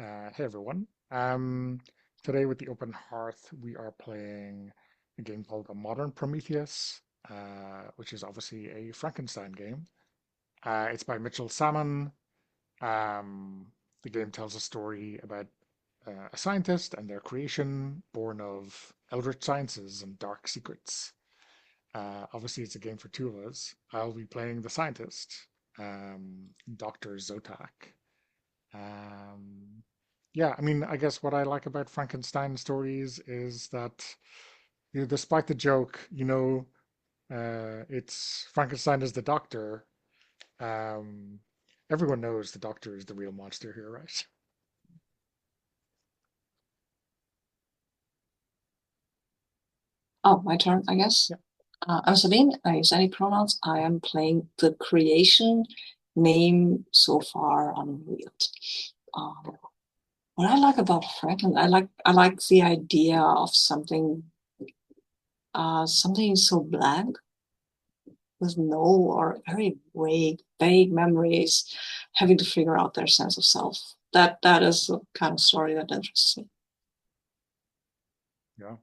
Hey everyone. Today with the Open Hearth, we are playing a game called Modern Prometheus, which is obviously a Frankenstein game. It's by Mitchell Salmon. Um, the game tells a story about a scientist and their creation, born of eldritch sciences and dark secrets. Obviously, it's a game for two of us. I'll be playing the scientist, Dr. Zotak. Um, yeah, I mean, I guess what I like about Frankenstein stories is that, despite the joke, it's Frankenstein is the doctor. Um, Everyone knows the doctor is the real monster here, right? Oh, my turn, I guess. Yeah. I'm Sabine. I use any pronouns. I am playing the creation name so far unrevealed. Um, what I like about Franklin, I like the idea of something so blank with no or very vague memories, having to figure out their sense of self. That is the kind of story that interests me. Yeah.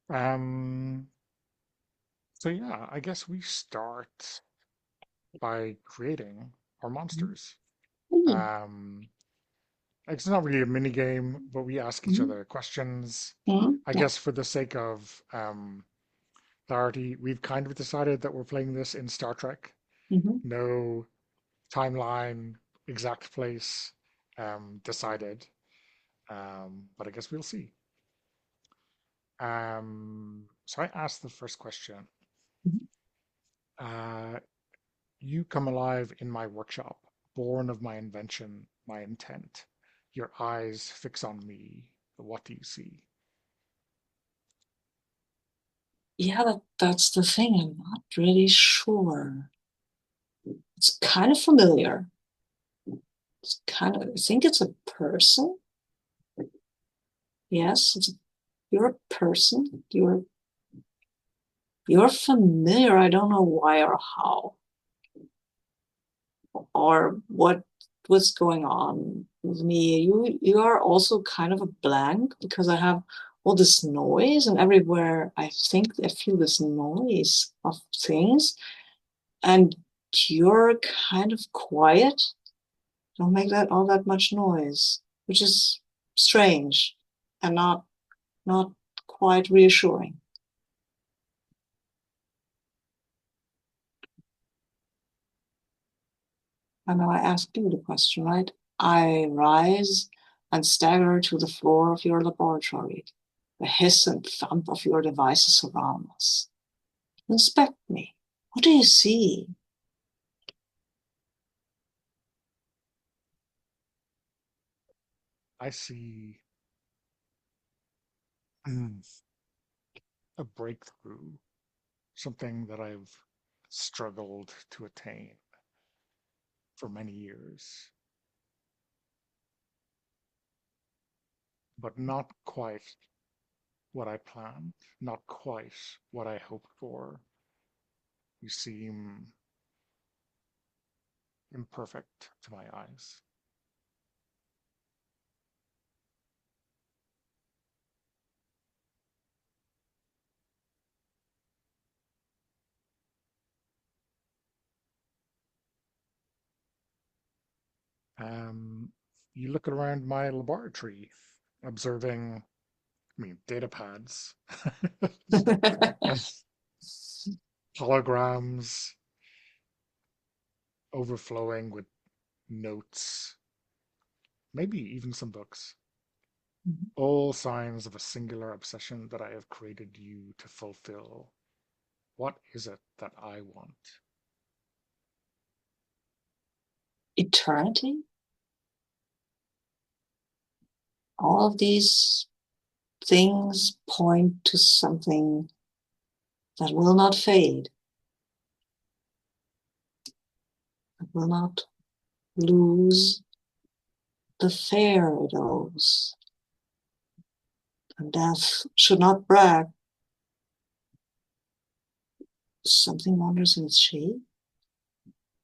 Um, so yeah, I guess we start by creating our monsters. Mm-hmm. Um, it's not really a mini game, but we ask each other questions. I Yeah. guess for the sake of clarity, we've kind of decided that we're playing this in Star Trek. Mm-hmm. No timeline, exact place decided, but I guess we'll see. So I asked the first question. Uh, you come alive in my workshop, born of my invention, my intent. Your eyes fix on me. What do you see? Yeah, that's the thing. I'm not really sure. It's kind of familiar. It's kind of, I think it's a person. Yes, you're a person. You're familiar. I don't know why or how or what's going on with me. You are also kind of a blank because I have all this noise and everywhere I think I feel this noise of things and you're kind of quiet. Don't make that all that much noise, which is strange and not quite reassuring. And now I ask you the question, right? I rise and stagger to the floor of your laboratory. The hiss and thump of your devices surround us. Inspect me. What do you see? I see a breakthrough, something that I've struggled to attain for many years, but not quite what I planned, not quite what I hoped for. You seem imperfect to my eyes. Um, you look around my laboratory, observing, data pads, holograms overflowing with notes, maybe even some books. All signs of a singular obsession that I have created you to fulfill. What is it that I want? Eternity? All of these things point to something that will not fade, that will not lose the fair it owes. And death should not brag. Something wanders in its shape.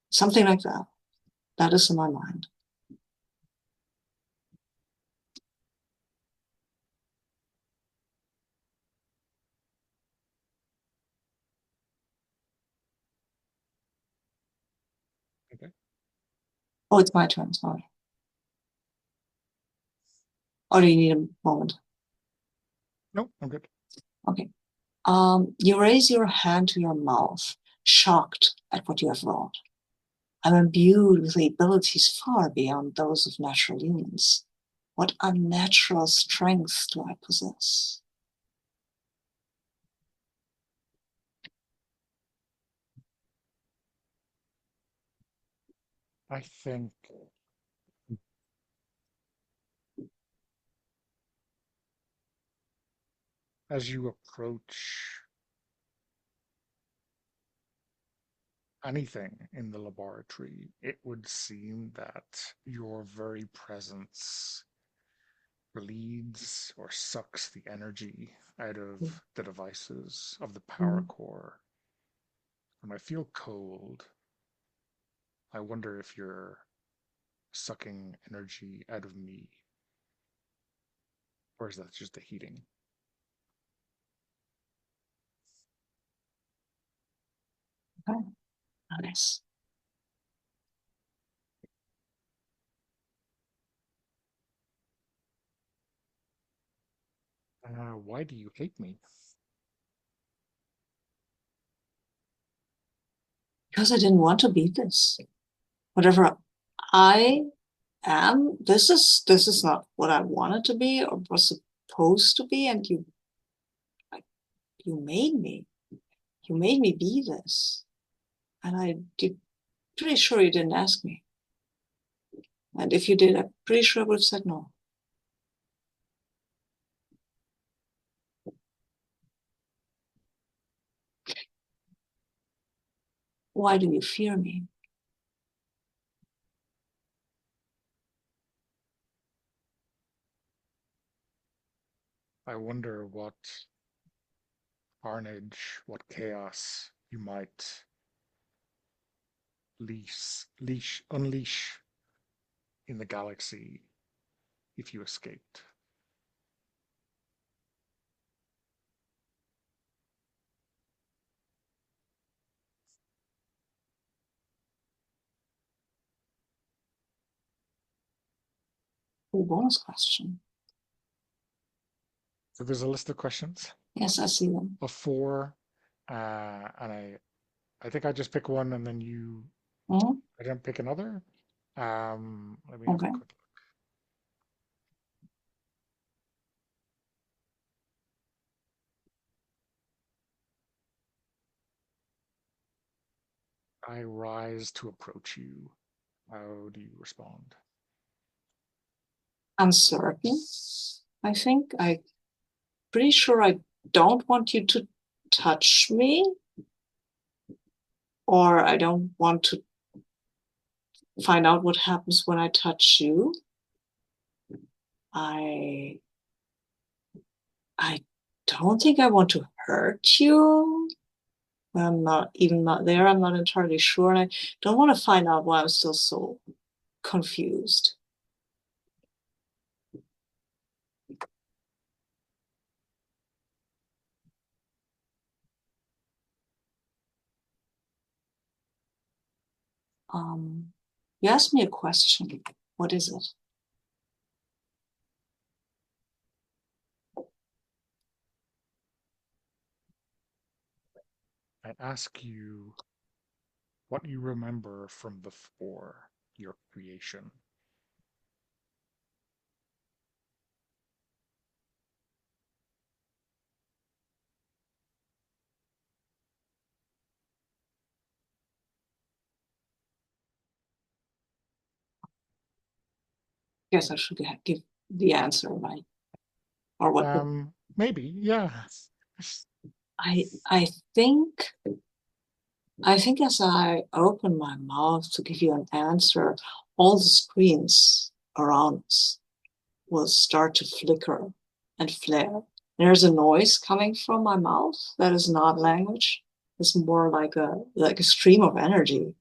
Something like that. That is in my mind. Okay. Oh, it's my turn, sorry. Or do you need a moment? No, I'm good. Okay. You raise your hand to your mouth, shocked at what you have wrought. I'm imbued with abilities far beyond those of natural humans. What unnatural strength do I possess? I think as you approach anything in the laboratory, it would seem that your very presence bleeds or sucks the energy out of the devices of the power Mm, core. And I feel cold. I wonder if you're sucking energy out of me, or is that just the heating? okay, nice. Why do you hate me? Because I didn't want to be this. Whatever I am, this is not what I wanted to be or was supposed to be, and you made me. You made me be this. And pretty sure you didn't ask me. And if you did, I'm pretty sure I would have said no. Why do you fear me? I wonder what carnage, what chaos you might unleash in the galaxy if you escaped. Oh, bonus question. So there's a list of questions Yes, I see them. of four, and I think I just pick one, and then you Mhm. I don't pick another. Let me have a Okay. quick look. I rise to approach you. How do you respond? Uncertain, I think. I'm pretty sure I don't want you to touch me, or I don't want to find out what happens when I touch you. I I don't think I want to hurt you. I'm not there. I'm not entirely sure. And I don't want to find out why I'm still so confused. You asked me a question. What is it? I ask you what you remember from before your creation. Guess I should give the answer, right? Or what would Maybe, yeah. I I think I think as I open my mouth to give you an answer, all the screens around us will start to flicker and flare. There's a noise coming from my mouth that is not language. It's more like a stream of energy.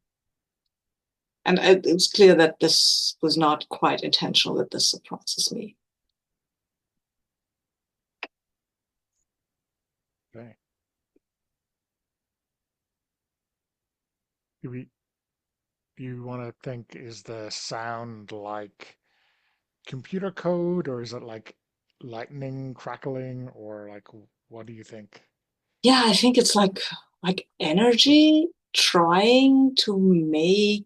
And it's clear that this was not quite intentional, that this surprises me. Okay. Do we you want to think, is the sound like computer code, or is it like lightning crackling, or like what do you think? Yeah, I think it's like energy trying to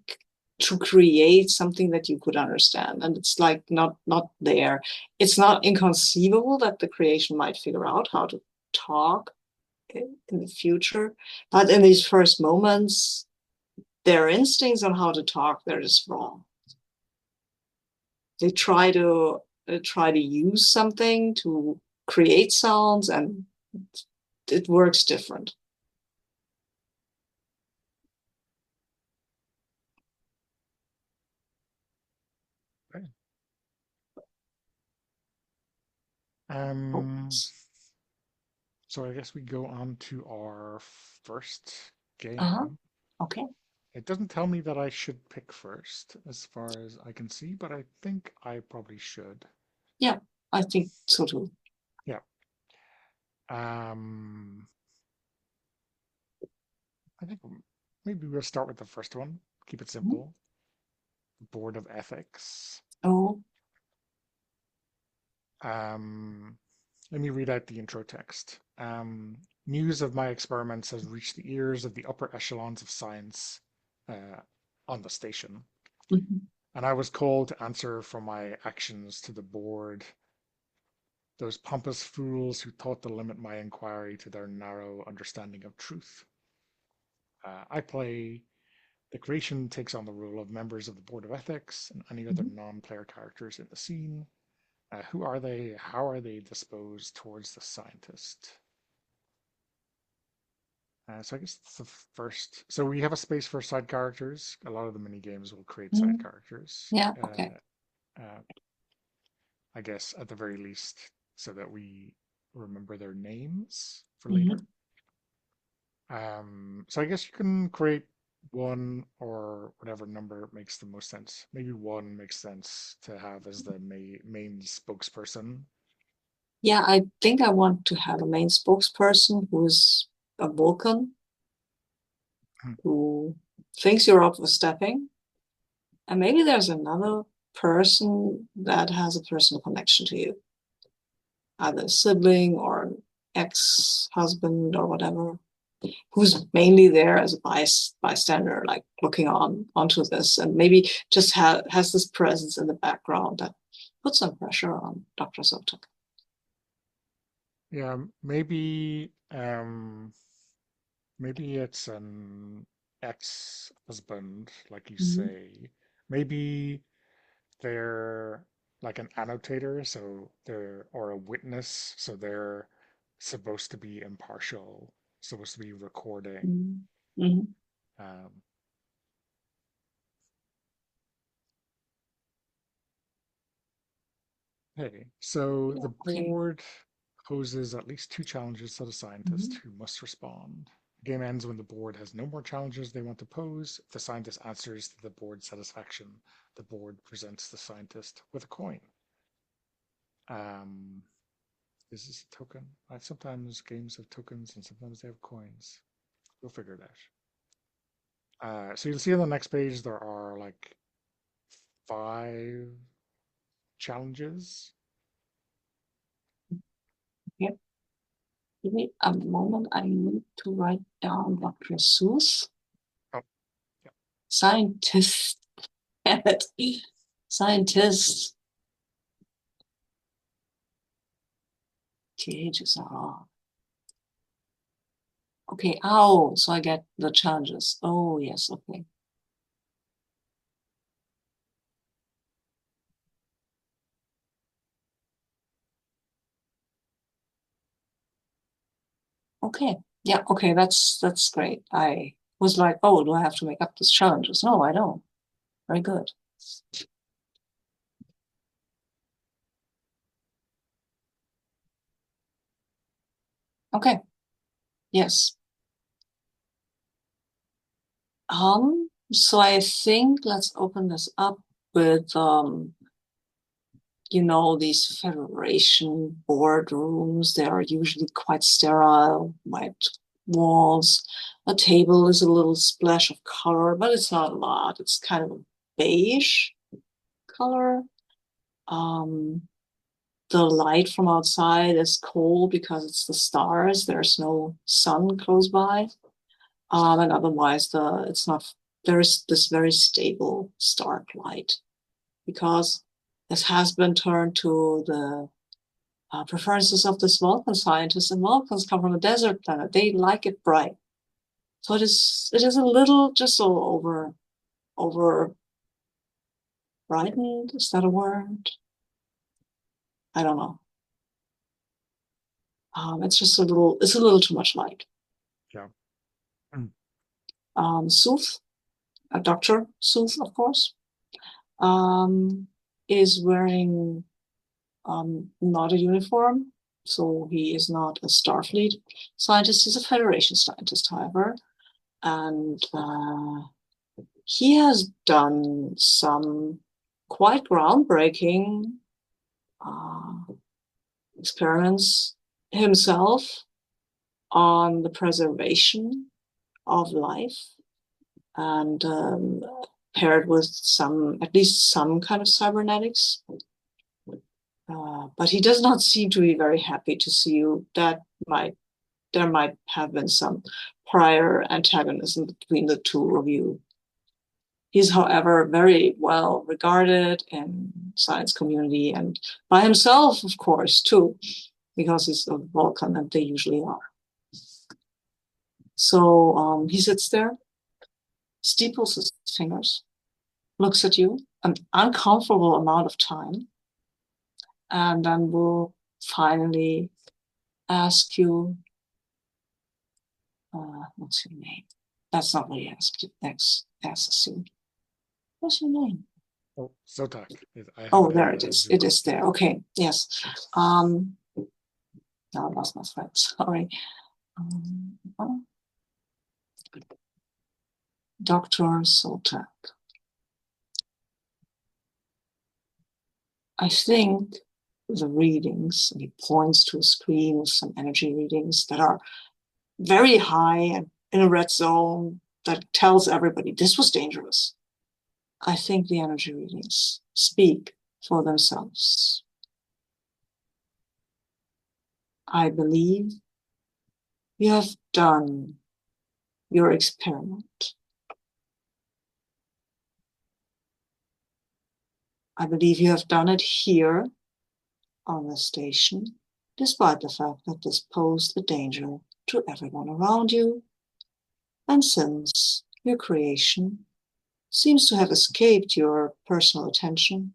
create something that you could understand. And it's like not there. It's not inconceivable that the creation might figure out how to talk in the future. But in these first moments, their instincts on how to talk, they're just wrong. They try to use something to create sounds, and it works different. Right. Oh, Um, so I guess we go on to our first uh-huh. game. Okay. It doesn't tell me that I should pick first, as far as I can see, but I think I probably should. Yeah, I think so too. Yeah. Um, I think maybe we'll start with the first one. Keep it Mhm. simple. Board of Ethics. Oh, Um, Let me read out the intro text. News of my experiments has reached the ears of the upper echelons of science uh, on the station, mhm, and I was called to answer for my actions to the board, those pompous fools who thought to limit my inquiry to their narrow understanding of truth. I play the creation takes on the role of members of the Board of Ethics and any other mhm. non-player characters in the scene. Who are they? How are they disposed towards the scientist? So I guess it's the first. So we have a space for side characters. A lot of the mini games will create side Mhm. characters. Yeah, okay. Uh, I guess at the very least, so that we remember their names for later. Mhm. So I guess you can create one or whatever number makes the most sense. Maybe one makes sense to have as the main spokesperson. Yeah, I think I want to have a main spokesperson who is a Vulcan who thinks you're overstepping. And maybe there's another person that has a personal connection to you, either a sibling or an ex-husband or whatever, who's mainly there as a bystander, like looking on onto this, and maybe just has this presence in the background that puts some pressure on Dr. Zotak. Yeah, maybe it's an ex-husband, like you Mm-hmm. say. Maybe they're like an annotator, so they're or a witness, so they're supposed to be impartial, supposed to be recording. Mm-hmm. Um, hey, so Yeah, the okay. board poses at least two challenges to the scientist Mm-hmm. who must respond. The game ends when the board has no more challenges they want to pose. If the scientist answers to the board's satisfaction, the board presents the scientist with a coin. Um, is this a token? Sometimes games have tokens and sometimes they have coins. We'll figure it out. So you'll see on the next page there are like 5 challenges. Yep. Give me a moment. I need to write down Dr. Seuss. Oh, yeah. Scientist. Scientist. THs are hard. Okay. Oh, so I get the challenges. Oh, yes. Okay. Okay. Yeah. Okay. That's great. I was like, oh, do I have to make up these challenges? No, I don't. Very good. Okay. Yes. So I think let's open this up with these Federation boardrooms. They are usually quite sterile, right? walls. A table is a little splash of color, but it's not a lot. It's kind of a beige color. Um, the light from outside is cold because it's the stars. There's no sun close by. And otherwise, it's not. There's this very stable stark light because this has been turned to the preferences of this Vulcan scientist, and Vulcans come from a desert planet. They like it bright. So it is a little just so over brightened. Is that a word? I don't know. It's a little too much light. Yeah. Mm. Sooth, a Dr. Sooth, of course, um, is wearing not a uniform. So he is not a Starfleet scientist. He's a Federation scientist, however. And he has done some quite groundbreaking experiments himself on the preservation of life and paired with at least some kind of cybernetics. But he does not seem to be very happy to see you. There might have been some prior antagonism between the two of you. He's, however, very well regarded in science community and by himself, of course, too, because he's a Vulcan and they usually are. So he sits there, steeples his fingers, looks at you an uncomfortable amount of time, and then will finally ask you, what's your name? That's not what he asks you. What's your name? Oh, Zotak. I have Oh, it there here it as is. It Zotak. is there. Okay. Yes. Now I lost my thread. Sorry. Oh, Dr. Zotak. I think the readings, and he points to a screen with some energy readings that are very high and in a red zone that tells everybody this was dangerous. I think the energy readings speak for themselves. I believe you have done your experiment. I believe you have done it here on the station, despite the fact that this posed a danger to everyone around you. And since your creation seems to have escaped your personal attention,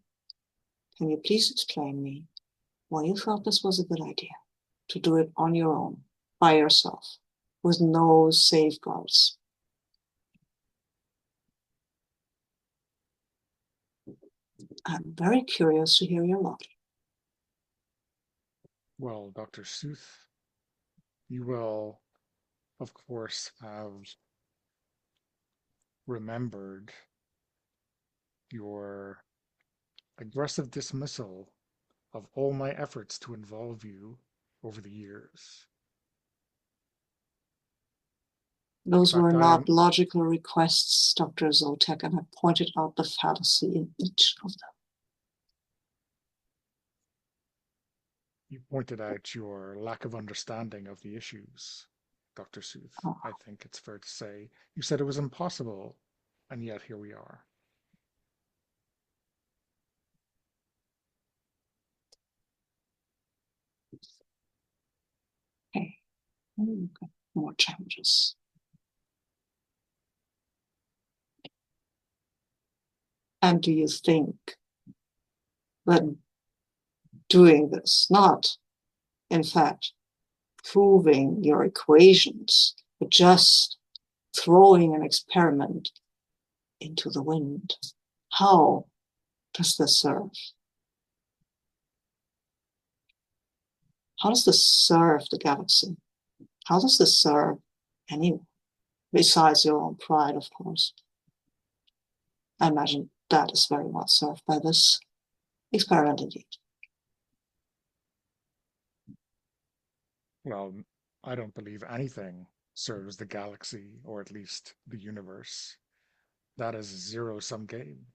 can you please explain me why you felt this was a good idea to do it on your own, by yourself, with no safeguards? I'm very curious to hear your logic. Well, Dr. Sooth, you will, of course, have remembered your aggressive dismissal of all my efforts to involve you over the years. In Those were fact, I not am, logical requests, Dr. Zotek, and I pointed out the fallacy in each of them. you pointed out your lack of understanding of the issues, Dr. Sooth. Oh, I think it's fair to say you said it was impossible, and yet here we are. okay. More challenges. And do you think that doing this, not in fact proving your equations, but just throwing an experiment into the wind, how does this serve? How does this serve the galaxy? How does this serve anyone, besides your own pride, of course? I imagine that is very well served by this experiment indeed. Well, I don't believe anything serves the galaxy, or at least the universe. That is a zero-sum game.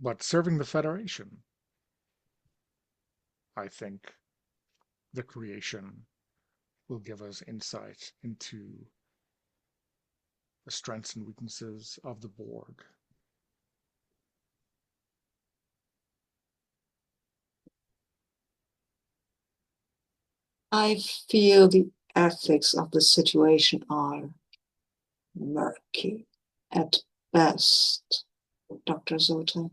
But serving the Federation, I think the creation will give us insight into the strengths and weaknesses of the Borg. I feel the ethics of the situation are murky at best, Dr. Zotak.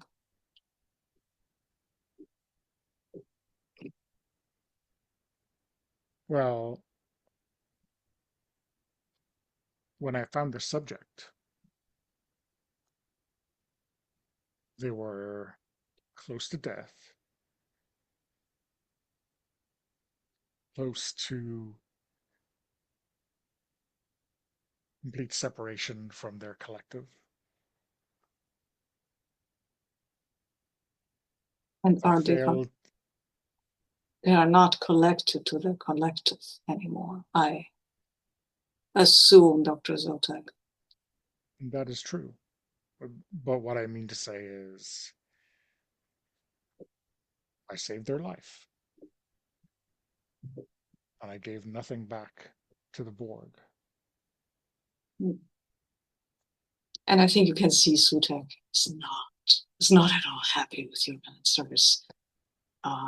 Well, when I found the subject, they were close to death, close to complete separation from their collective. And I are failed. they are not collected to the collective anymore. I assume, Dr. Zotak. That is true. But what I mean to say is, I saved their life, and I gave nothing back to the Borg. And I think you can see Zotak is not at all happy with your service.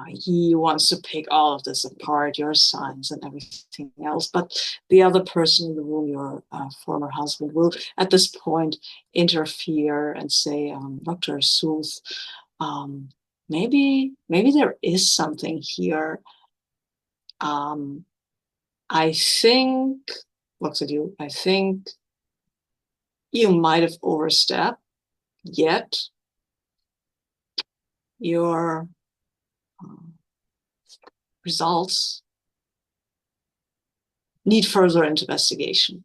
He wants to pick all of this apart, your science and everything else. But the other person in the room, your former husband, will at this point interfere and say, Dr. Sooth, maybe there is something here. I think, looks at you, I think you might have overstepped, yet your results need further investigation.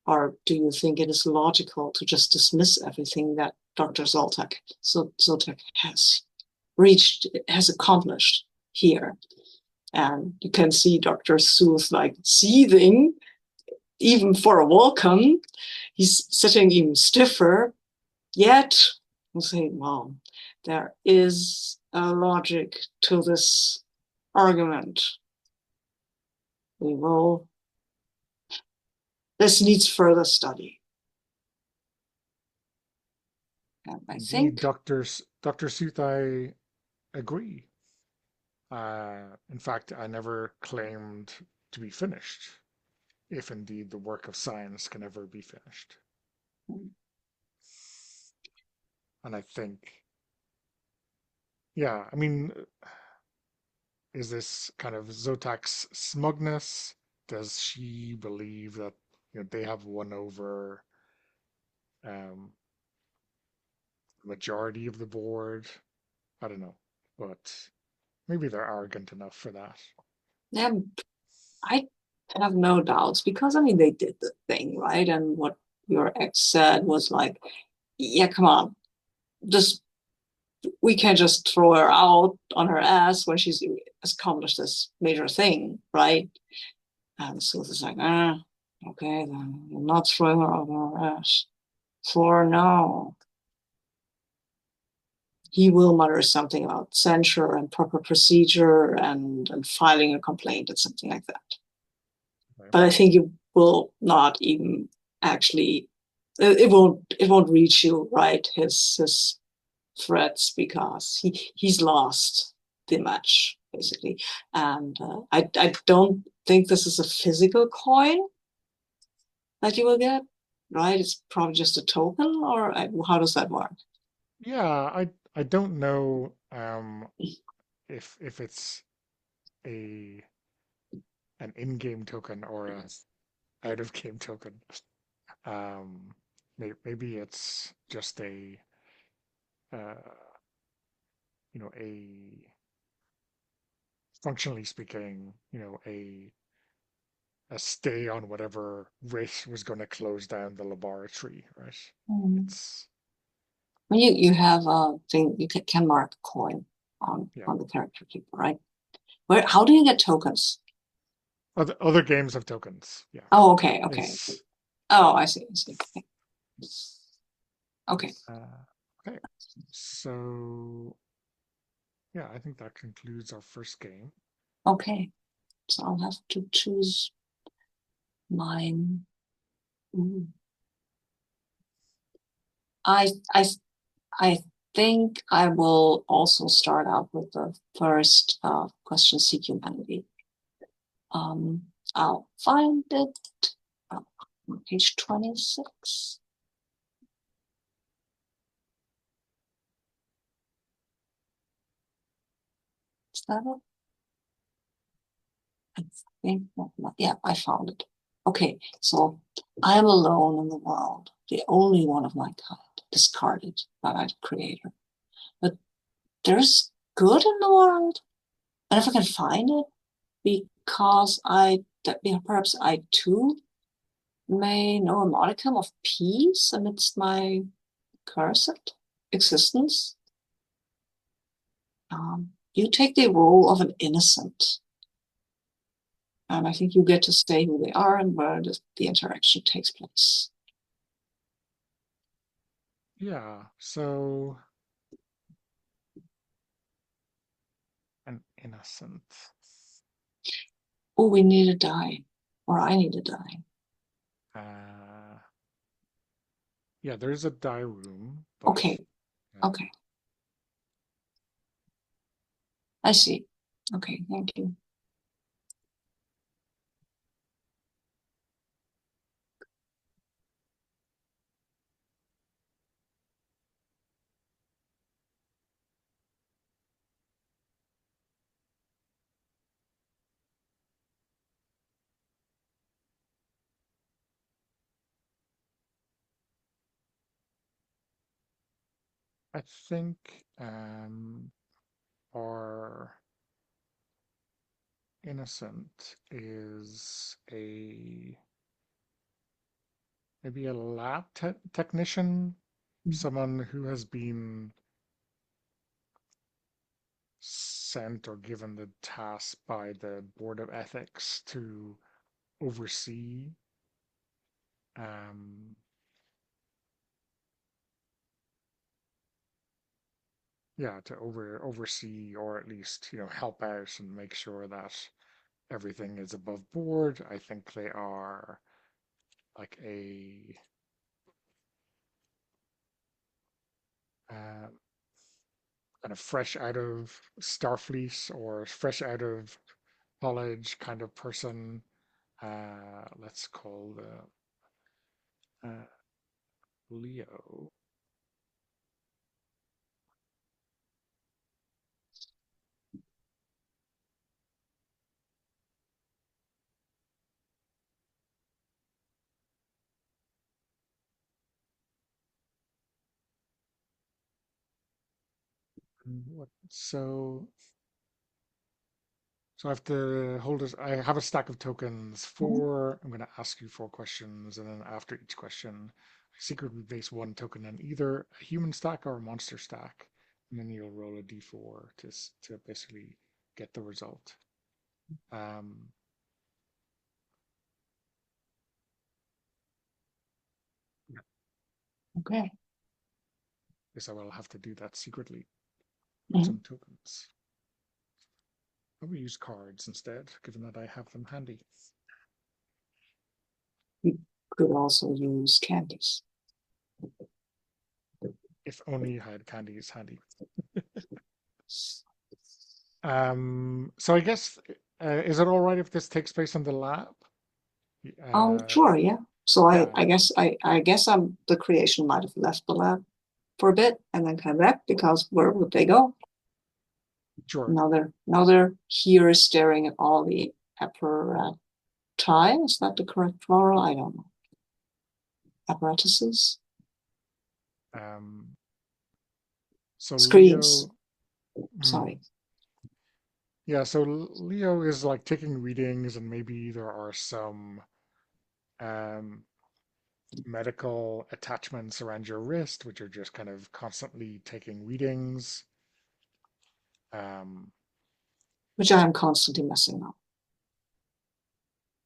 Or do you think it is logical to just dismiss everything that Dr. Zotak has accomplished here? And you can see Dr. Sooth like seething, even for a welcome. He's sitting even stiffer. Yet, we'll say, well, there is a logic to this argument. This needs further study. And I Indeed, think Dr. Sooth, I agree. In fact, I never claimed to be finished, if indeed the work of science can ever be finished. And I think, yeah, I mean, is this kind of Zotak's smugness? Does she believe that they have won over um, the majority of the board? I don't know, but maybe they're arrogant enough for that. yeah, I have no doubts because I mean they did the thing, right? And what your ex said was like, yeah, come on, just we can't just throw her out on her ass when she's accomplished this major thing, right? And so it's like, okay, then I'm not throwing her out on her ass. For now, he will mutter something about censure and proper procedure and filing a complaint and something like that. Right? But I think it will not even actually it won't reach you, right? His threats because he's lost the match basically, and I don't think this is a physical coin that you will get, right? It's probably just a token, or how does that work? Yeah, I don't know if it's a an in-game token or a out-of-game token. Um, maybe it's just a uh, a functionally speaking, a stay on whatever race was going to close down the laboratory, right? Mm. It's You have a thing you can mark a coin yeah, on the character keeper, right? Where? How do you get tokens? Other games have tokens. Yeah. Oh, okay, okay. It's Oh, I see, I see. Okay, okay. So yeah, I think that concludes our first game. okay. So I'll have to choose mine. Ooh. I I I think I will also start out with the first question: seek humanity. Um, I'll find it on page 26. Is that it? I think, yeah, I found it. Okay, so I am alone in the world, the only one of my kind, discarded by my creator. But there's good in the world, and if I can find it, because perhaps I too may know a modicum of peace amidst my cursed existence. You take the role of an innocent, and I think you get to say who they are and where the interaction takes place. Yeah. So an innocent. Oh, we need to die, or I need to die. Uh, yeah, there's a die room, but Okay, um, okay, I see. Okay, thank you. I think our innocent is a maybe a lab technician, someone who has been sent or given the task by the Board of Ethics to oversee um, yeah, to oversee or at least, help out and make sure that everything is above board. I think they are like a uh, kind of fresh out of Starfleet or fresh out of college kind of person. Let's call Leo. So I have to hold this. I have a stack of tokens. Four. I'm going to ask you four questions, and then after each question, I secretly base one token on either a human stack or a monster stack, and then you'll roll a d4 to basically get the result. Um, yeah, Okay. guess I will have to do that secretly with Mhm. some tokens. I will use cards instead, given that I have them handy. You could also use candies. If only I had candies handy. So I guess, is it all right if this takes place in the lab? Sure, yeah. So I, Yeah, I guess I, I guess the creation might have left the lab for a bit and then come back because where would they go? sure. Now they're here staring at all the apparatus. Is that the correct plural? I don't know. Apparatuses, Um, so screens. Leo, mm, Sorry. yeah, so Leo is like taking readings, and maybe there are some um, medical attachments around your wrist, which are just kind of constantly taking readings. Um, which I am constantly messing up.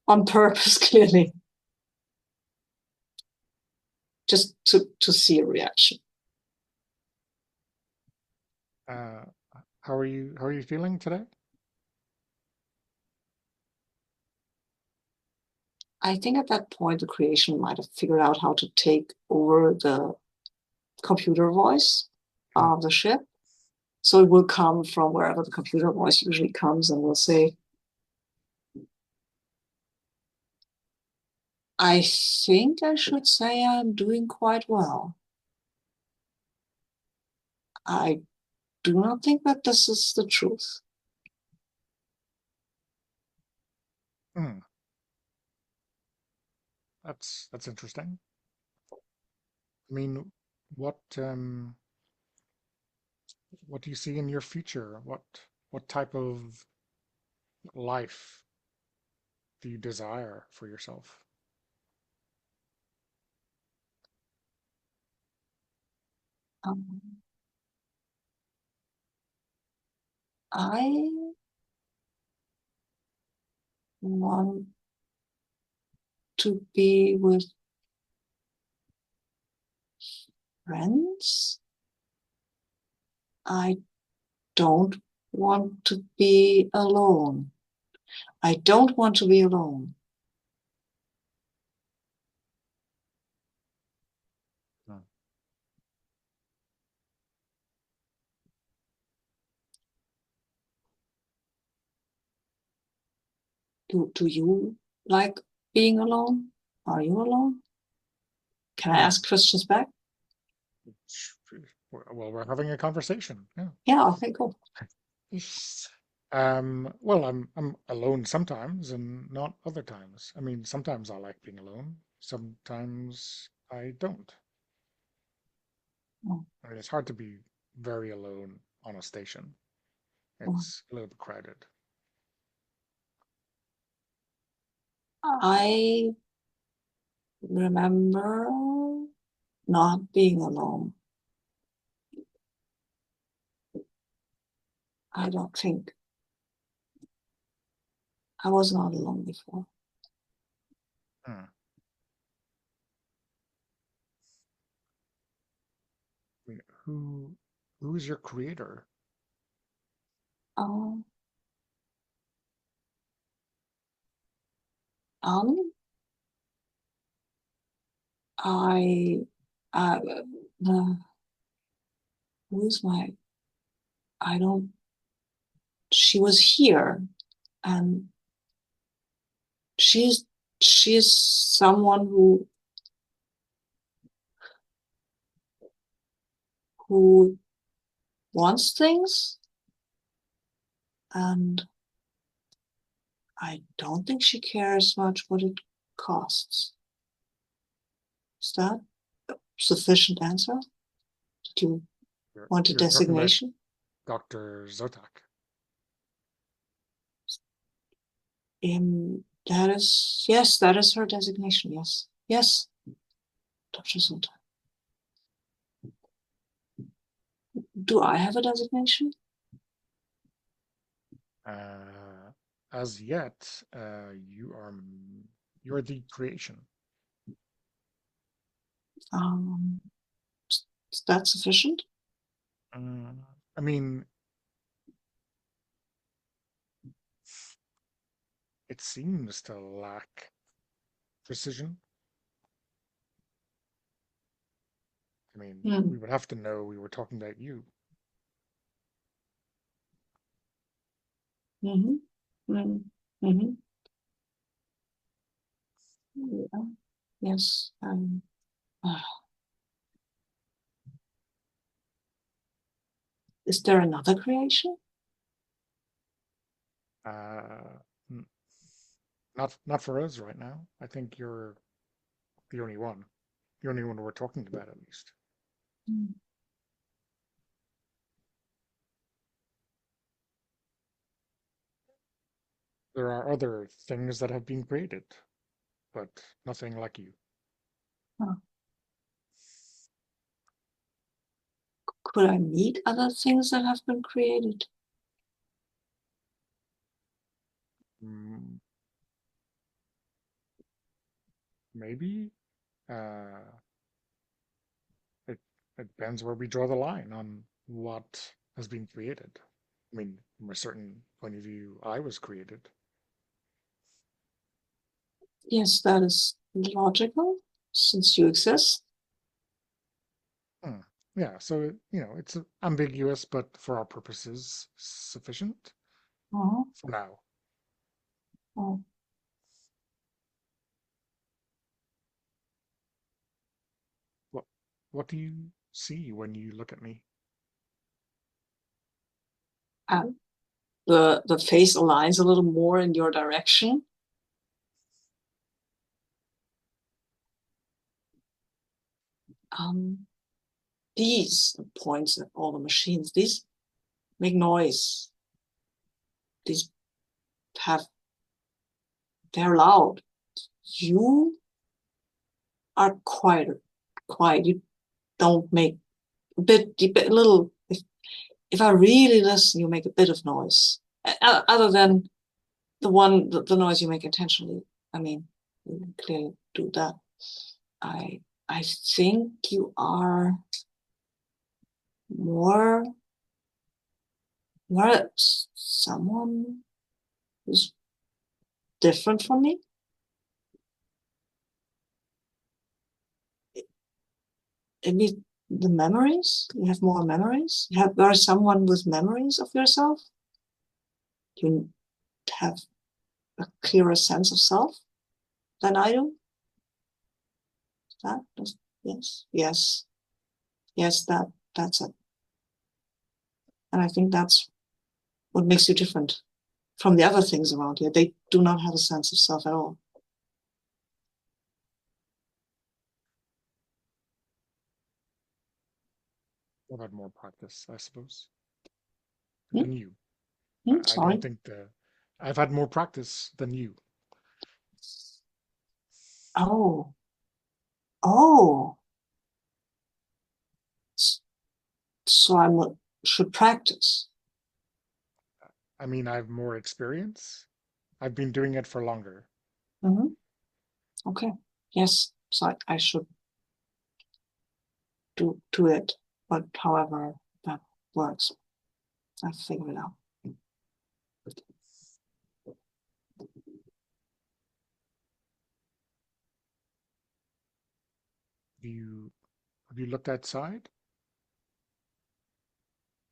On purpose, clearly. Just to see a reaction. How are you feeling today? I think at that point, the creation might have figured out how to take over the computer voice Hmm. of the ship. So it will come from wherever the computer voice usually comes and will say, I think I should say I'm doing quite well. I do not think that this is the truth. Hmm. That's interesting. I mean, what do you see in your future? What type of life do you desire for yourself? Um, I want to be with friends. I don't want to be alone. I don't want to be alone. Hmm. Do you like being alone? Are you alone? Can I Hmm. ask questions back? Well, we're having a conversation. Yeah. Yeah, okay, cool. Well, I'm alone sometimes and not other times. I mean, sometimes I like being alone. Sometimes I don't. Oh, I mean, it's hard to be very alone on a station. oh. It's a little bit crowded. I remember not being alone. I don't think I was not alone before. Hmm. I mean, who is your creator? Um, um, I, uh, who's my, I don't, she was here and she's, she's someone who wants things and I don't think she cares much what it costs. Is that a sufficient answer? Did you want a You're talking about designation? Dr. Zotak. That is, yes, that is her designation. Yes, yes, Dr. Zotak. Do I have a designation? As yet, you're the creation. Um, is that sufficient? Uh, I mean, it seems to lack precision. I mean, we Mm. would have to know we were talking about you. Mm-hmm. Mm-hmm. Mm-hmm. Yeah. Yes. Uh, is there another creation? Uh, n- not for us right now. I think you're the only one. The only one we're talking about, at least. Mm. There are other things that have been created, but nothing like you. Huh. Could I meet other things that have been created? Mm, maybe. Uh, it it depends where we draw the line on what has been created. I mean, from a certain point of view, I was created. Yes, that is logical since you exist. Hmm. Yeah, so it's ambiguous, but for our purposes, sufficient Uh-huh. for now. Oh. What what do you see when you look at me? And the face aligns a little more in your direction. Um, these points at all the machines, these make noise. These have they're loud. You are quiet. Quiet. You don't make a little. If I really listen, you make a bit of noise. Other than the noise you make intentionally. I mean, you clearly do that. I I think you are more more someone who's different from me. Maybe the memories. You have more memories. You are someone with memories of yourself. You have a clearer sense of self than I do. That yes, yes, yes. That's it. And I think that's what makes you different from the other things around here. They do not have a sense of self at all. I've had more practice, I suppose, Hmm? than you. Hmm? I don't Sorry. think I've had more practice than you. Oh, oh. So I should practice. I mean, I've more experience. I've been doing it for longer. Mm-hmm. Okay. Yes. So I should do it. But however that works, I'll figure it out. Have you looked outside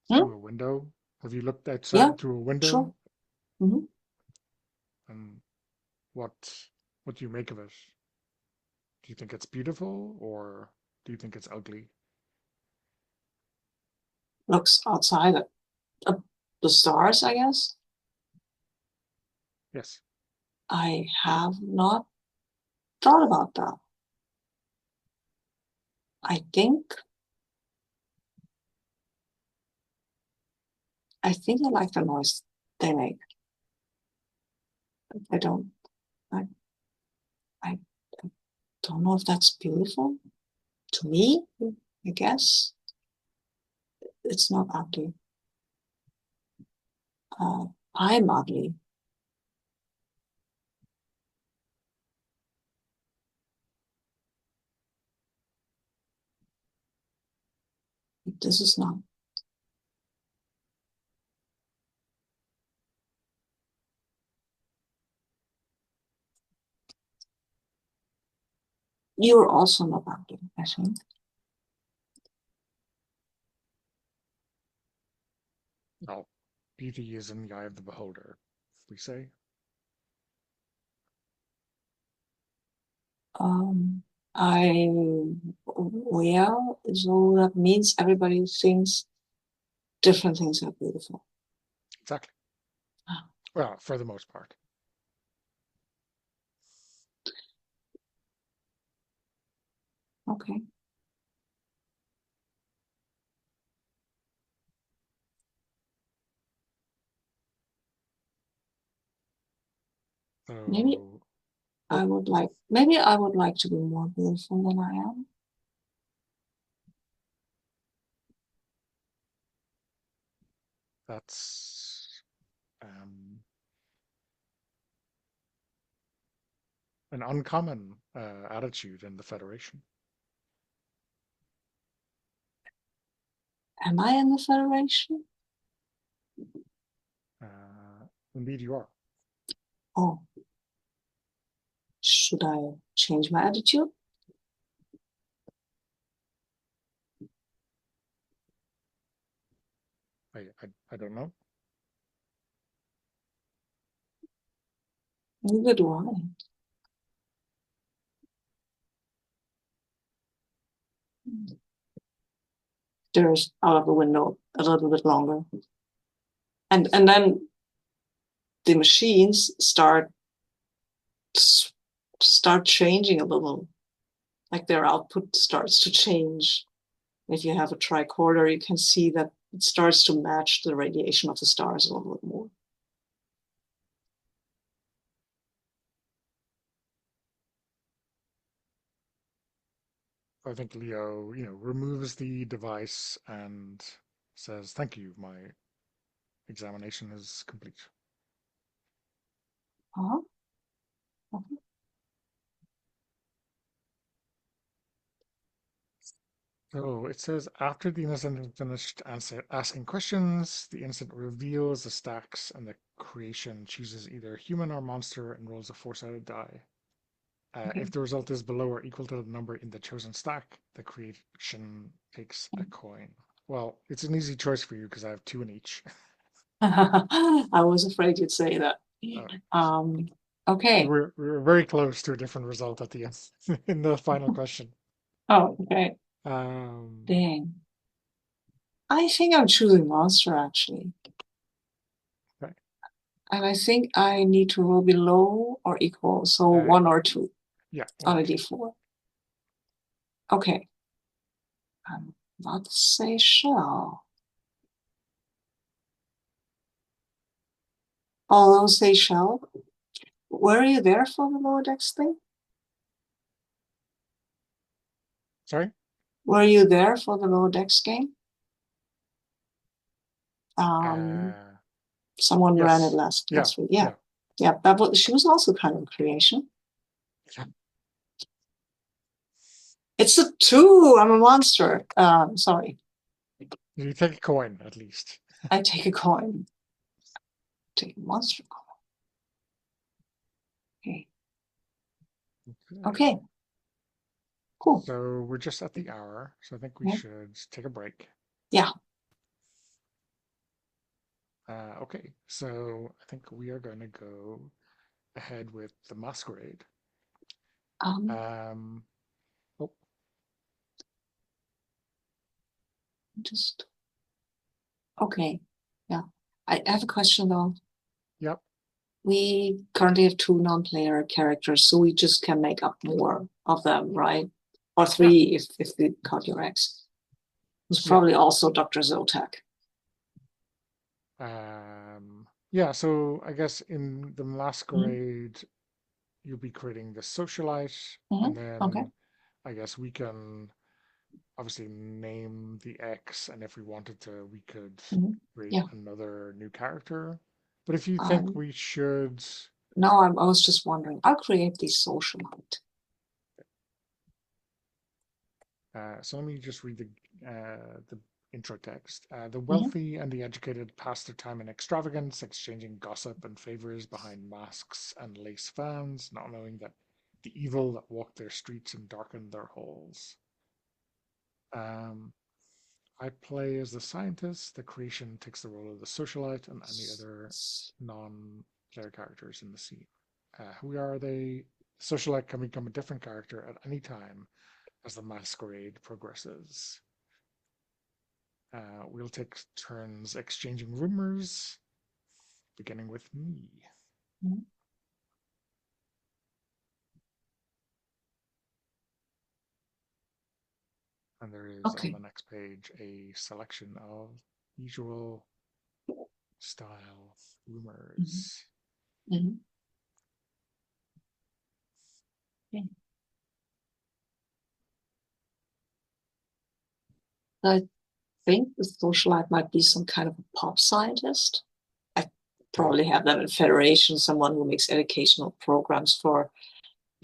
Hmm? through a window? Have you looked Yeah, outside through a sure. window? Mm-hmm. And what do you make of it? Do you think it's beautiful or do you think it's ugly? Looks outside at the stars, I guess. Yes. I have not thought about that. I think I like the noise they make. I don't I I don't know if that's beautiful. To me, I guess it's not ugly. Uh, I'm ugly. This is not. You're also not ugly, I think. Well, beauty is in the eye of the beholder, we say. Um, I well, so that means everybody thinks different things are beautiful. Exactly. Ah, Well, for the most part. okay. Maybe So, I oh, would like. Maybe I would like to be more beautiful than I am. that's um, an uncommon attitude in the Federation. Am I in the Federation? Indeed, you are. Oh, should I change my attitude? I don't know. Neither do I. Stares out of the window a little bit longer. And then the machines start changing a little. Like their output starts to change. If you have a tricorder, you can see that it starts to match the radiation of the stars a little bit more. I think Leo, removes the device and says, "Thank you. My examination is complete." Uh-huh. Uh-huh. So it says after the innocent has finished asking questions, the innocent reveals the stacks and the creation chooses either human or monster and rolls a four-sided die. Okay. If the result is below or equal to the number in the chosen stack, the creation takes a coin. Well, it's an easy choice for you because I have two in each. I was afraid you'd say that. Uh, we Okay. were we were very close to a different result at the end in the final question. Oh, okay. Um, Dang. I think I'm choosing monster actually. okay. And I think I need to roll below or equal, so Uh, 1 or 2 yeah, one on or a two. d4. Okay. I'm about to say shell. Although say shell. Were you there for the lower decks thing? Sorry. Were you there for the lower decks game? Um, Uh, someone ran it yes. last Yeah. week. Yeah. Yeah. Yeah, she was also kind of a creation. Yeah. It's a 2. I'm a monster. Sorry. You take a coin at least. I take a coin. Take a monster coin. Okay. Okay. Okay. Cool. So we're just at the hour, so I think we Yeah. should take a break. Yeah. Okay, so I think we are going to go ahead with the masquerade. Um, Um, oh, just okay. Yeah. I have a question though. yep. We currently have 2 non-player characters, so we just can make up more of them, right? Or Yeah. 3 if we count your ex. Who's Yeah. probably also Dr. Zotak. Yeah, so I guess in the Mm-hmm. masquerade, you'll be creating the socialite, and Mm-hmm. Okay. then I guess we can obviously name the X, and if we wanted to, we could Mm-hmm. create Yeah. another new character. But if you think Um, we should, no, I was just wondering. I'll create the socialite. so let me just read the intro text. The Mm-hmm. wealthy and the educated pass their time in extravagance, exchanging gossip and favors behind masks and lace fans, not knowing that the evil that walk their streets and darken their halls. Um, I play as the scientist. The creation takes the role of the socialite and any other non-player characters in the scene. Who are they? Socialite can become a different character at any time as the masquerade progresses. We'll take turns exchanging rumors, beginning with me. Mm-hmm. And there is on Okay. the next page a selection of usual style Mm-hmm. rumors. Mm-hmm. Okay. I think the socialite might be some kind of a pop scientist. I Okay. probably have them in Federation, someone who makes educational programs for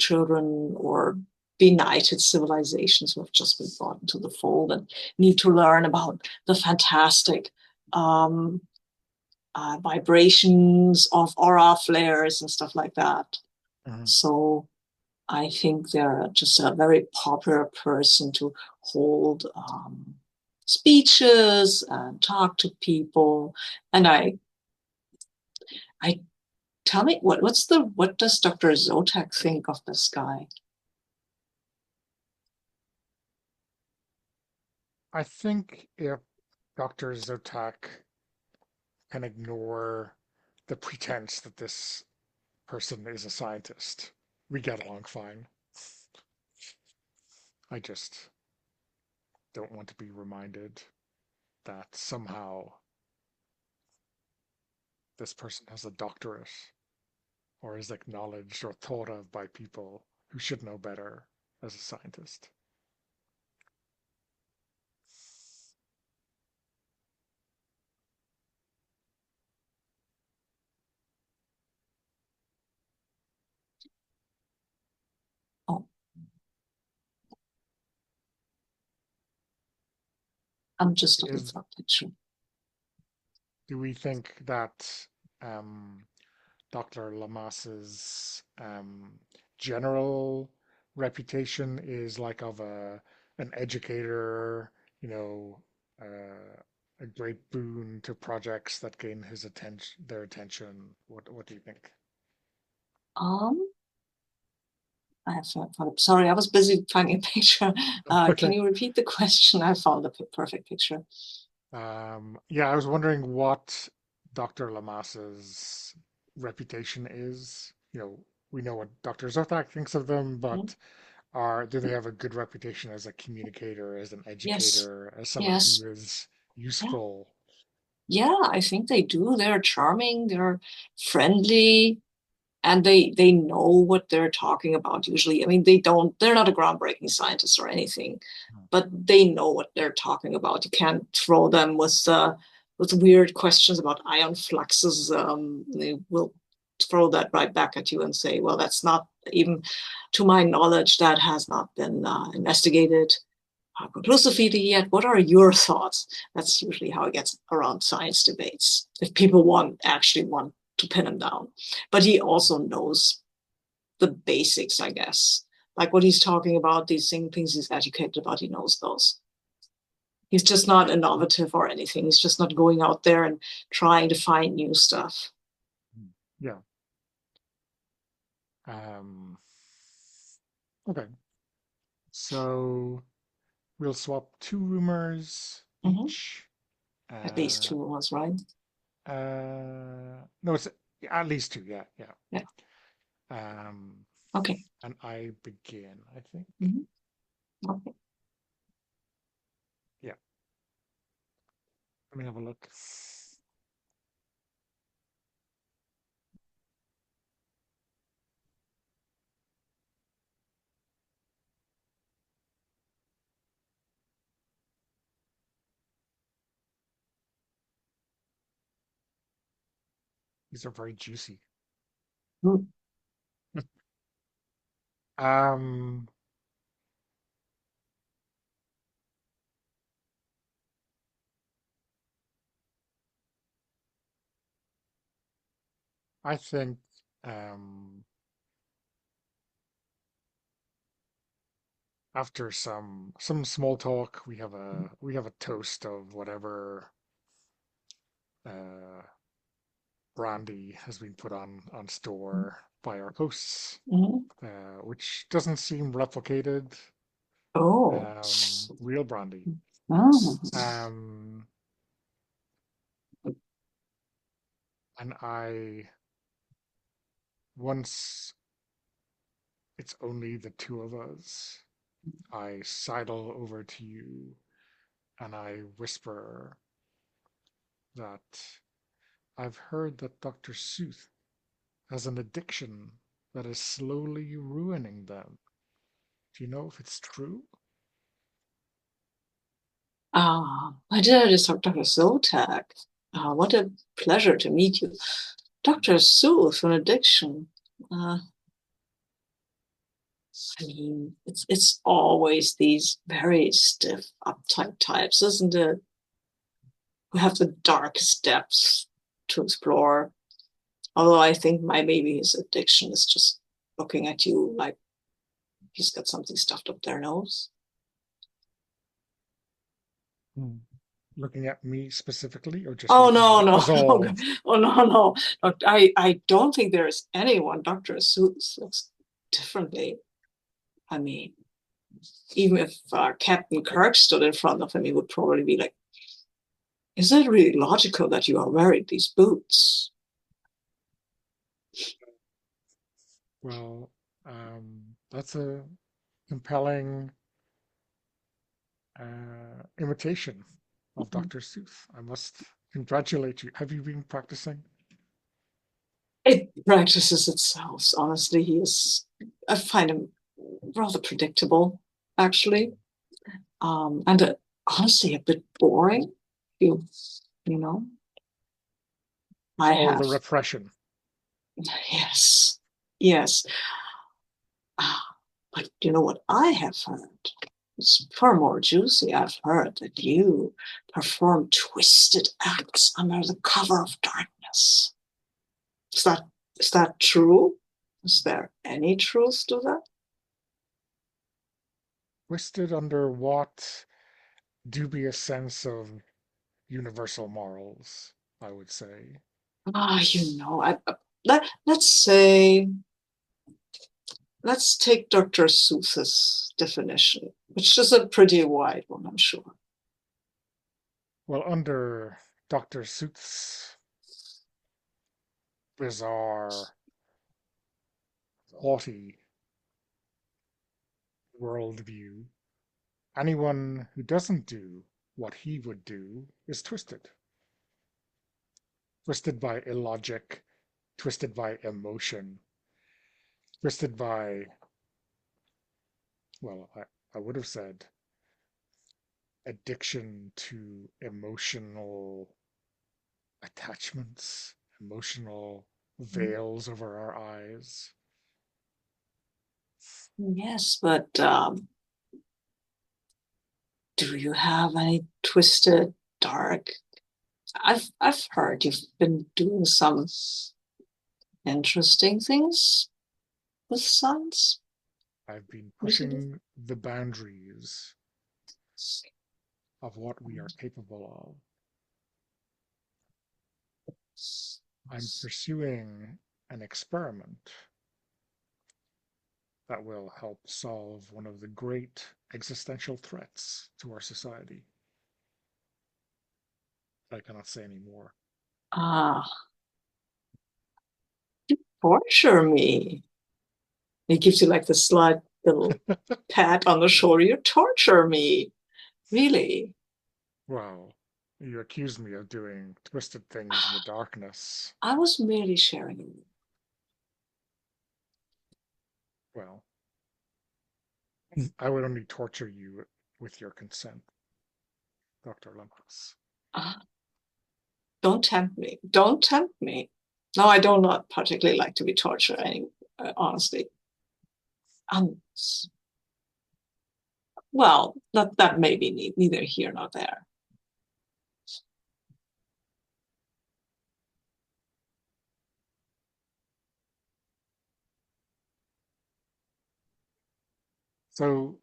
children or benighted civilizations who have just been brought into the fold and need to learn about the fantastic vibrations of aura flares and stuff like that. Mhm. So I think they're just a very popular person to hold speeches and talk to people. And I tell me what does Dr. Zotak think of this guy? I think if Dr. Zotak can ignore the pretense that this person is a scientist, we get along fine. I just don't want to be reminded that somehow this person has a doctorate or is acknowledged or thought of by people who should know better as a scientist. Oh, I'm just looking Is for a picture. Do we think that Dr. Lamasse's general reputation is like of an educator, you know, a great boon to projects that gain their attention? What do you think? Um, I have found, sorry, I was busy finding a picture. Can Okay. you repeat the question? I found the perfect picture. Yeah, I was wondering what Dr. Lamasse's reputation is. You know, we know what Dr. Zotak thinks of them, Mhm. but do they have a good reputation as a communicator, as an Yes, educator, as someone yes. who is Yeah. useful? Yeah, I think they do. They're charming, they're friendly, and they know what they're talking about usually. I mean, they're not a groundbreaking scientist or anything, but they know what they're talking about. You can't throw them with weird questions about ion fluxes. They will throw that right back at you and say, well, that's not even, to my knowledge, that has not been investigated conclusively yet. What are your thoughts? That's usually how it gets around science debates, if people actually want to pin him down. But he also knows the basics, I guess. Like what he's talking about, these things he's educated about, he knows those. He's just not innovative or anything. He's just not going out there and trying to find new stuff. Yeah. Um, okay. So we'll swap two rumors Mm-hmm. each. At least Uh, two was right. no, it's at least two. Yeah, yeah. Yeah. Um, Okay. and I begin, I think. Mm-hmm. Okay. Yeah. Let me have a look. These are very juicy. Mm. Um, I think um, after some small talk, we have a toast of whatever uh, brandy has been put on store by our hosts, Mm-hmm. which doesn't seem replicated. Oh. Real brandy. Oh. Um, and once it's only the two of us, I sidle over to you and I whisper that I've heard that Dr. Seuss has an addiction that is slowly ruining them. Do you know if it's true? My dear Dr. Zotak, what a pleasure to meet you. Dr. Seuss, an addiction. Uh, I mean, it's always these very stiff, uptight types, isn't it? Who have the darkest depths to explore. Although I think maybe his addiction is just looking at you like he's got something stuffed up their nose. Hmm. Looking at me specifically, or just Oh looking no, at no, us no. all? Oh no, no. I don't think there is anyone Dr. Seuss looks differently. I mean, even if Captain Kirk stood in front of him, he would probably be like, is it really logical that you are wearing these boots? Well, that's a compelling imitation of Dr. Seuss. I must congratulate you. Have you been practicing? It practices itself. Honestly, I find him rather predictable, actually. And honestly, a bit boring. You, you know, I Oh, have, the repression. yes, yes. Ah, but you know what I have heard? It's far more juicy. I've heard that you perform twisted acts under the cover of darkness. Is that is that true? Is there any truth to that? Twisted under what dubious sense of universal morals, I would say. Let's say let's take Dr. Seuss's definition, which is a pretty wide one, I'm sure. Well, under Dr. Seuss's bizarre, haughty worldview, anyone who doesn't do what he would do is twisted. Twisted by illogic, twisted by emotion, twisted by, well, I would have said addiction to emotional attachments, emotional veils over our eyes. Yes, but do you have any twisted dark? I've heard you've been doing some interesting things with science I've been recently. pushing the boundaries of what we are capable of. I'm pursuing an experiment that will help solve one of the great existential threats to our society. I cannot say any more. Ah, torture me. It gives you like the slight little pat on the shoulder. You torture me. Really? Well, you accuse me of doing twisted things in the darkness. I was merely sharing. Well, I would only torture you with your consent, Dr. Lumpus. Ah, don't tempt me. Don't tempt me. No, I do not particularly like to be tortured, honestly. Um, well, that may be neither here nor there. So,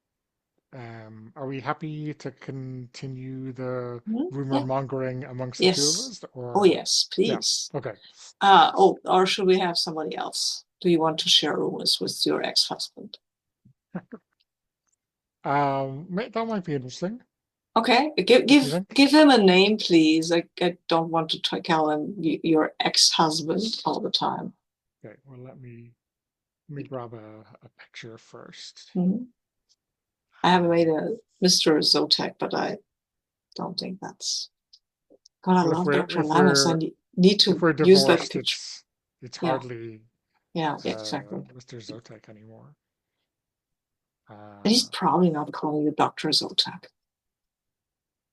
are we happy to continue the rumor Yeah. mongering amongst the two of Yes. us? Oh, Or, yes, yeah, please. okay. Or should we have somebody else? Do you want to share rumors with your ex-husband? That might be interesting. Okay, What do you think? give him a name, please. I don't want to call him your ex-husband all the time. Okay, well, let me grab a picture first. Mhm. I haven't made a Mr. Zotak, but I don't think that's. God, I Well, if love we're Dr. if Lamas. I we're need if to we're use that divorced, picture. it's Yeah, hardly yeah, exactly. Mr. Zotek anymore. And he's Uh, probably not calling you Dr. Zotak,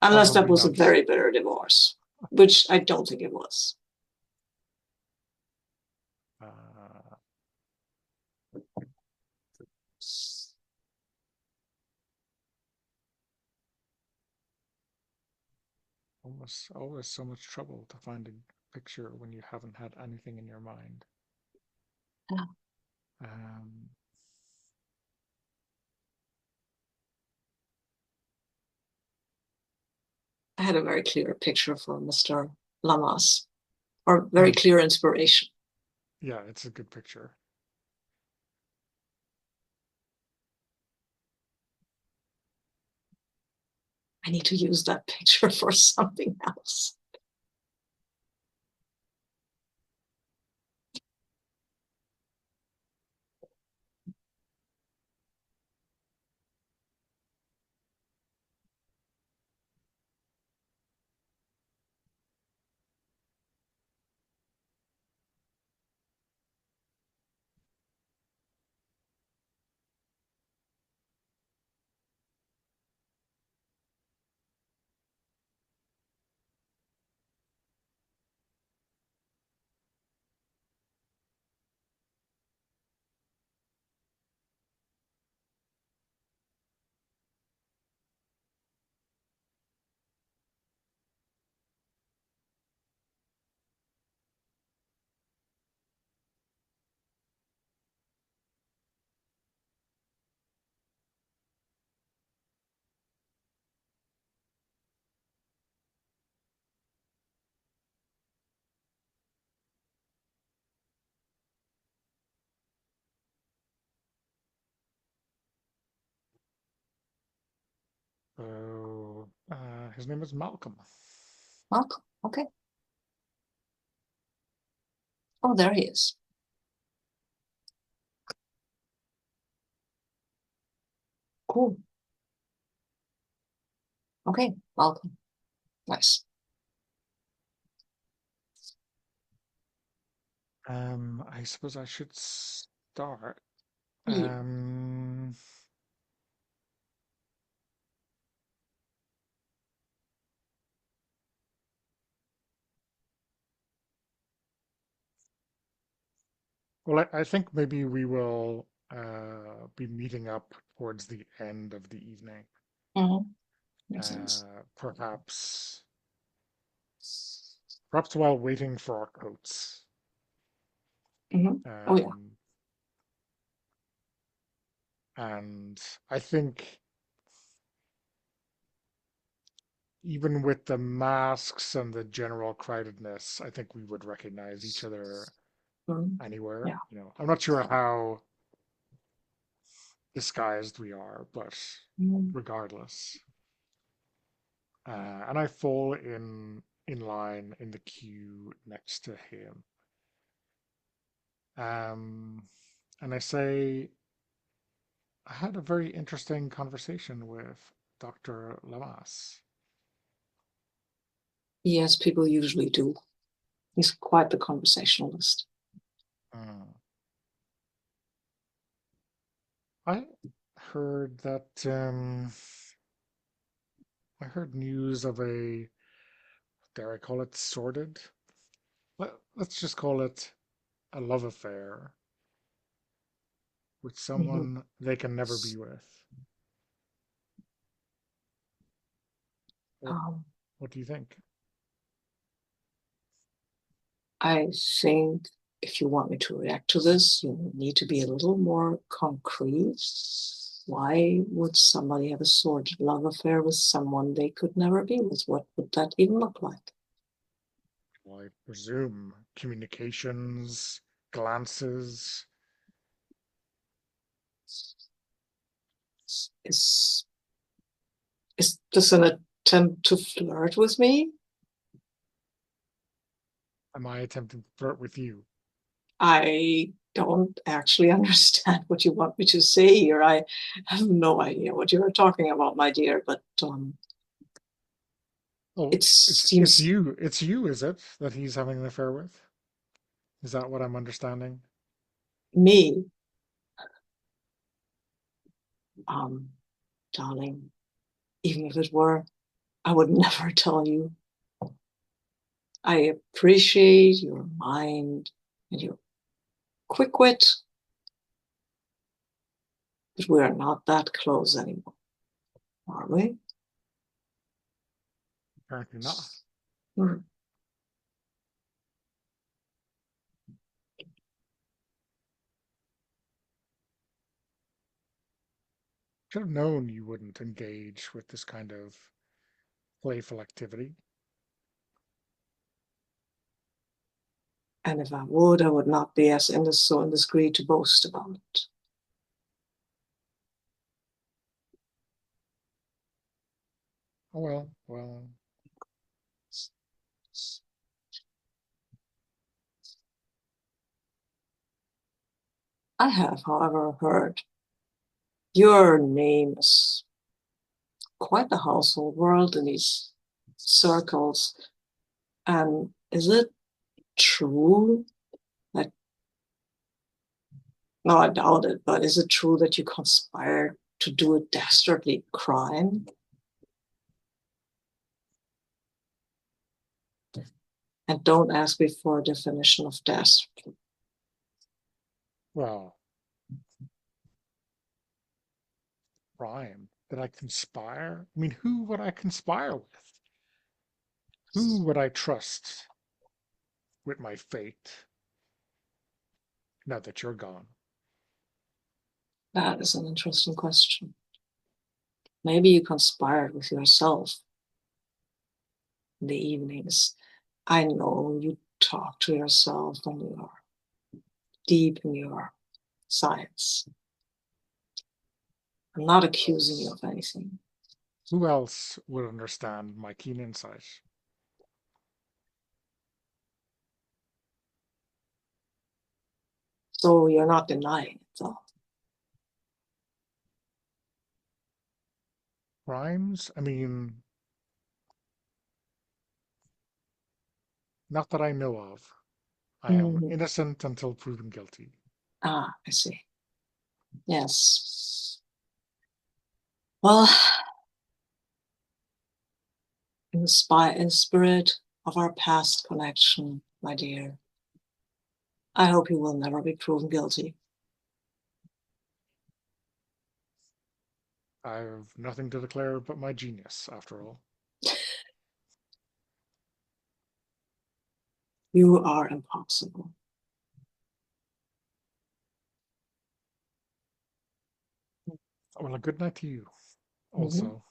unless that Probably was a not. very bitter divorce, which I don't think it was. Uh, always so much trouble to find a picture when you haven't had anything in your mind. Yeah. Um, I had a very clear picture for Mr. Lamas, or very mm, clear inspiration. yeah, it's a good picture. I need to use that picture for something else. So his name is Malcolm. Welcome. Okay. Oh, there he is. Cool. Okay. Welcome. Nice. I suppose I should start. Yeah. Um, well, I think maybe we will be meeting up towards the end of the evening. Mm-hmm. Makes sense. Perhaps, perhaps while waiting for our coats. Mm-hmm. Oh, yeah. Um, and I think even with the masks and the general crowdedness, I think we would recognize each other Mm-hmm. anywhere. Yeah. I'm not sure how disguised we are, but Mm-hmm. regardless. And I fall in line in the queue next to him. And I say, I had a very interesting conversation with Dr. Lamas. Yes, people usually do. He's quite the conversationalist. Mm. I heard that I heard news of a, dare I call it sordid? Let's just call it a love affair with Mm-hmm. someone they can never be with. What Um, what do you think? I think if you want me to react to this, you need to be a little more concrete. Why would somebody have a sordid love affair with someone they could never be with? What would that even look like? Well, I presume communications, glances. Is is this an attempt to flirt with me? Am I attempting to flirt with you? I don't actually understand what you want me to say here. I have no idea what you're talking about, my dear, but Oh, it it's seems you. It's you, is it, that he's having an affair with? Is that what I'm understanding? me, um, darling, even if it were, I would never tell you. I appreciate your mind and your quick wit, but we are not that close anymore, are we? Apparently not. Hmm. Should have known you wouldn't engage with this kind of playful activity. And if I would not be as so indiscreet to boast about it. Oh well, well, I have, however, heard your name is quite a household word in these circles. And is it true that, no, I doubt it, but is it true that you conspired to do a dastardly crime? And don't ask me for a definition of dastardly. well, crime. Did I conspire? I mean, who would I conspire with? Who would I trust with my fate now that you're gone? That is an interesting question. Maybe you conspired with yourself in the evenings. I know you talk to yourself when you are deep in your science. I'm not accusing you of anything. Who else would understand my keen insight? So you're not denying it, though. Crimes? I mean, not that I know of. I am Mm-hmm. innocent until proven guilty. Ah, I see. Yes. Well, in the spirit of our past connection, my dear, I hope you will never be proven guilty. I've nothing to declare but my genius, after all. You are impossible. Well, a good night to you, Mm-hmm. also.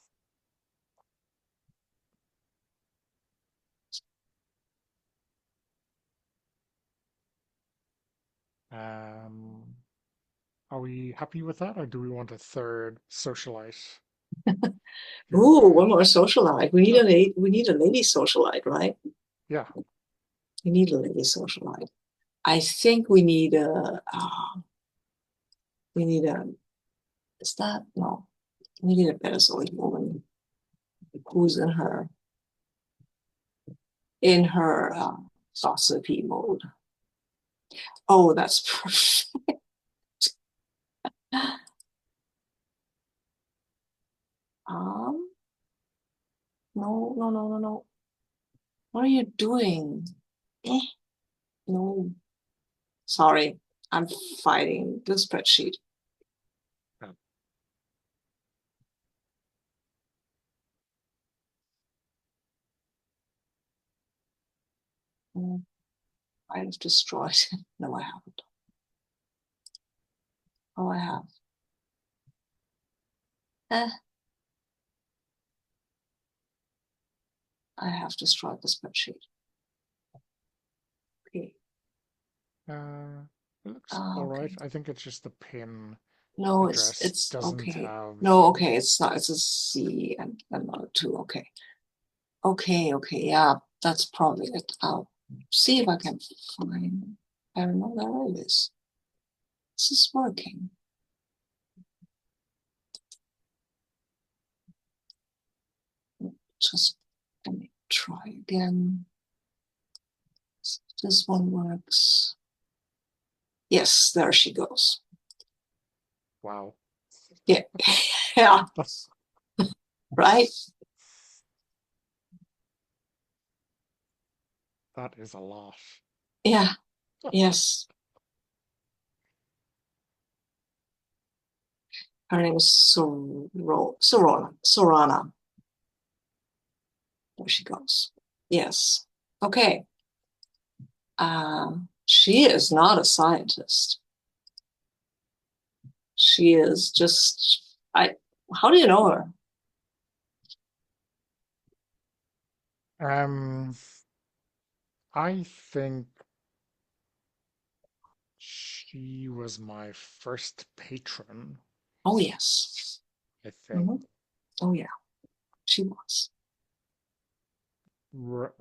Um, are we happy with that, or do we want a third socialite Ooh, who, one more socialite. oh, We need a lady socialite, right? yeah, We need a lady socialite. I think we need a, is that, no, we need a better sort woman who's in her gossipy mode. Oh, that's perfect. Um, no, no, no, no, no. What are you doing? Eh, no, sorry. I'm fighting the spreadsheet. yeah. Mm, I have destroyed it. No, I haven't. Oh, I have. Eh, I have destroyed the spreadsheet. Okay. Uh, it looks all right. Okay. I think it's just the pin No, address it's doesn't okay. have. No, okay, it's not. It's a C and not a two. Okay. Okay, okay. Yeah, that's probably it. I'll see if I can find. I don't know. There it is. This is working. Just let me try again. This one works. Yes, there she goes. Wow. Yeah, yeah, That's right. that is a lot. Yeah, yes. Her name is Sorana. There she goes. Yes. Okay. She is not a scientist. She is just I. How do you know her? Um, I think she was my first patron, Oh yes. I think. Mhm. Oh yeah, she was. R-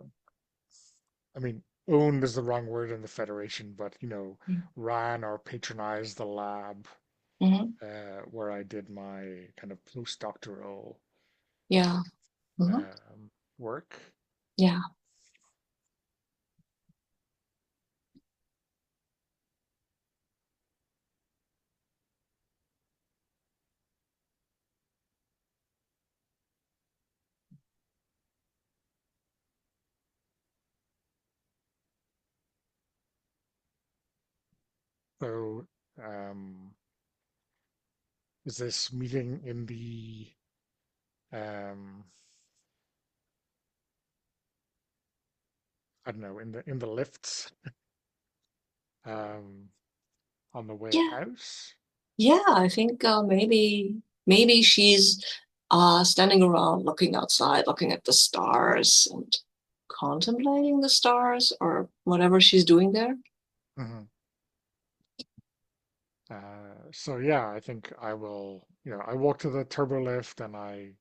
I mean, owned is the wrong word in the Federation, but ran or patronized the lab Mm-hmm. where I did my kind of postdoctoral Yeah. Mhm. work. Yeah. So, um, is this meeting in the um, I don't know, in the lifts um, on the way Yeah. out? Yeah. I think maybe she's standing around looking outside, looking at the stars and contemplating the stars or whatever she's doing there. Hmm. So yeah, I think I will, I walk to the turbo lift and I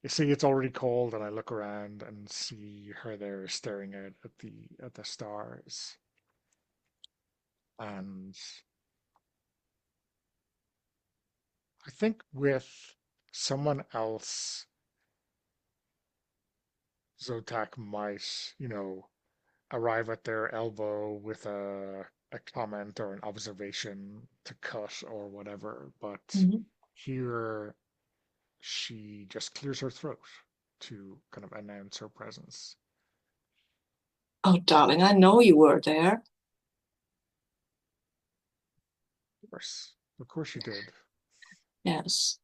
you see it's already cold and I look around and see her there staring out at the stars. And I think with someone else, Zotak might, arrive at their elbow with a comment or an observation to cut or whatever. But Mhm. here she just clears her throat to kind of announce her presence. Oh, darling, I know you were there. Of course she did. Yes.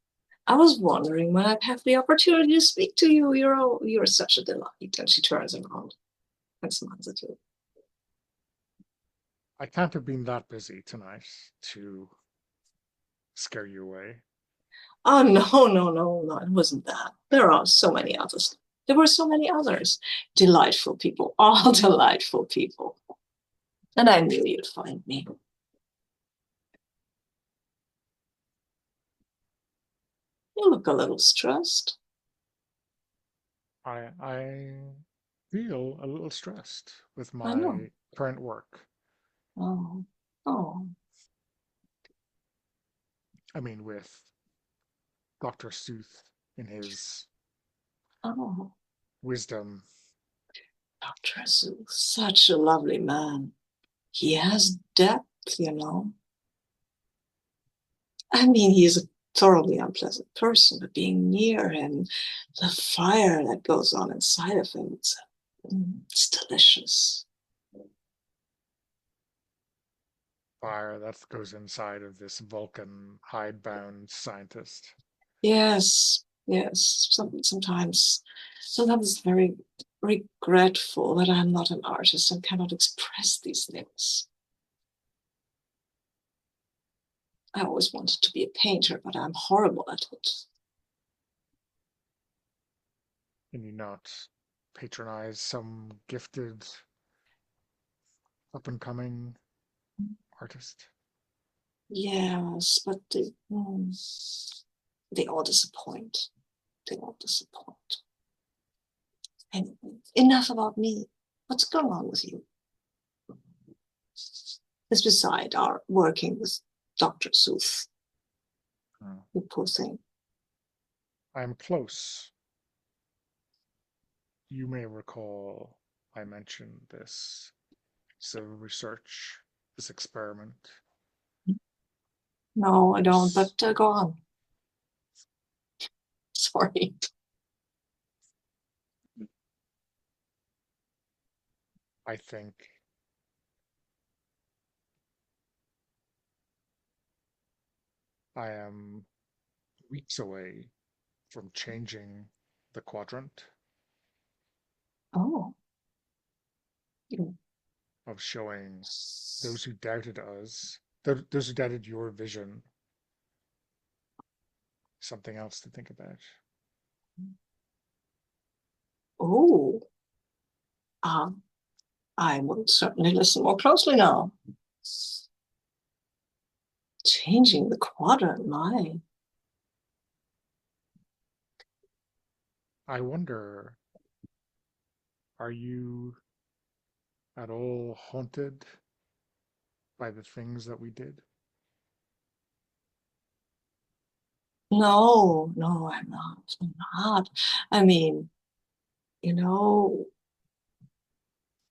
I was wondering when I'd have the opportunity to speak to you. You're such a delight. And she turns around and smiles at you. I can't have been that busy tonight to scare you away. Oh no, no, no, no, it wasn't that. There are so many others. There were so many others. Delightful people, all delightful people. And I knew you'd find me. You look a little stressed. I feel a little stressed with I know. my current work. Oh, oh, I mean, with Dr. Seuss in his oh. wisdom. Dr. Seuss, such a lovely man. He has depth, you know. I mean, he's a thoroughly unpleasant person, but being near him, the fire that goes on inside of him, it's delicious. Fire that goes inside of this Vulcan hidebound scientist. Yes, yes. Sometimes it's very regretful that I'm not an artist and cannot express these things. I always wanted to be a painter, but I'm horrible at it. Can you not patronize some gifted up and coming artist? Yes, but they all disappoint. They all disappoint. And enough about me. What's going on with you? This beside our working with Dr. Sooth, Hmm. you poor thing. I'm close. You may recall I mentioned this civil research, this experiment. No, I don't, There's, but go on. Sorry. I think, I am weeks away from changing the quadrant. Oh. of showing those who doubted us, those who doubted your vision, something else to think about. Oh. Um, I will certainly listen more closely now. Changing the quadrant, my. I wonder, are you at all haunted by the things that we did? No, no, I'm not. I'm not. I mean, you know,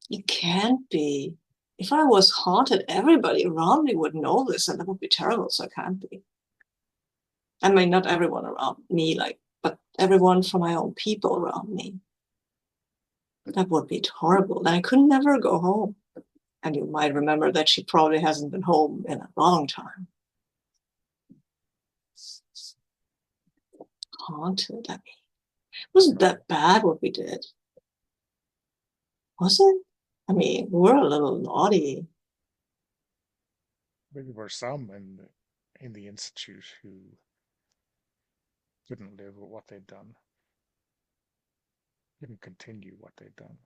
you can't be. If I was haunted, everybody around me would know this, and that would be terrible. So I can't be. I mean, not everyone around me, like, but everyone from my own people around me. That would be horrible. Then I could never go home. And you might remember that she probably hasn't been home in a long time. Haunted. I mean, wasn't that bad what we did? Was it? I mean, we're a little naughty. There were some in the institute who couldn't live with what they'd done, couldn't continue what they'd done.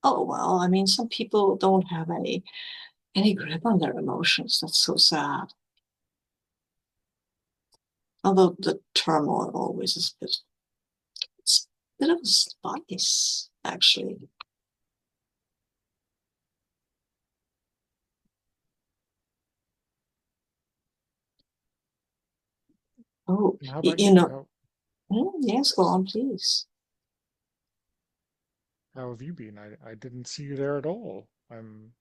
Oh well, I mean, some people don't have any grip on their emotions. That's so sad. Although the turmoil always is it's a bit of a spice, actually. Oh, And how you, about you you? know, yes, go on, please. How have you been? I didn't see you there at all. I'm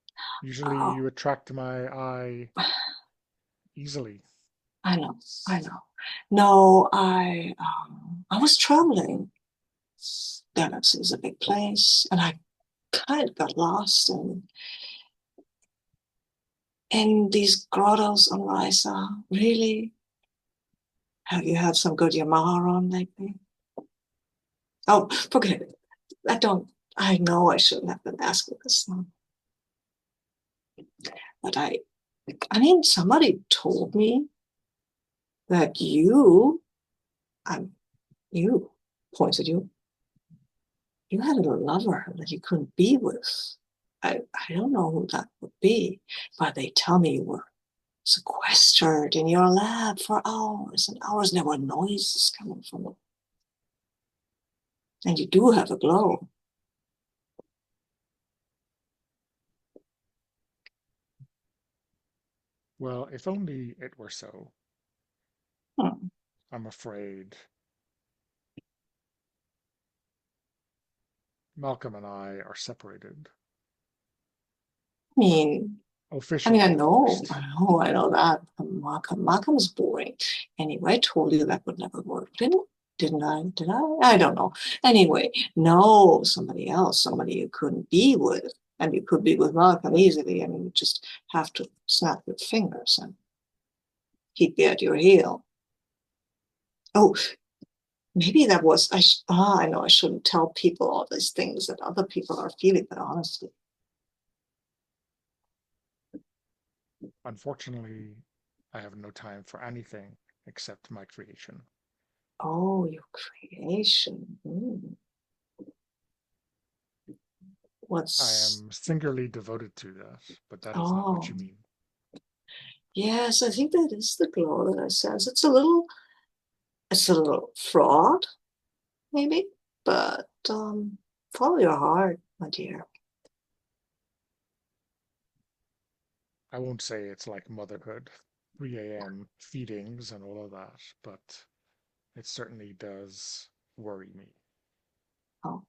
usually Oh, you attract my eye easily. I know, I know. No, I was traveling. Galaxy is a big place, and I kind of got lost in these grottos on Risa. Really? Have you had some good Yamaha on lately? Oh, forget it. I don't. I know I shouldn't have been asking this, but I mean, somebody told me that I'm you, points at you. You had a lover that you couldn't be with. I don't know who that would be, but they tell me you were sequestered in your lab for hours and hours. And there were noises coming from it. And you do have a glow. Well, if only it were so. Hmm. I'm afraid Malcolm and I are separated. I mean, Officially I divorced. know, I know that. Markham's boring. Anyway, I told you that would never work, didn't I? Did I? I don't know. Anyway, no, somebody else, somebody you couldn't be with. And you could be with Malcolm easily. I mean, you just have to snap your fingers and he'd be at your heel. Oh, maybe that was, I know I shouldn't tell people all these things that other people are feeling, but honestly, Unfortunately, I have no time for anything except my creation. oh, your creation. I What's, am singularly devoted to that, but that is not what oh, you mean. yes, I think that is the glow that I sense. It's a little fraud, maybe, but follow your heart, my dear. I won't say it's like motherhood, 3 a.m. feedings and all of that, but it certainly does worry me Oh,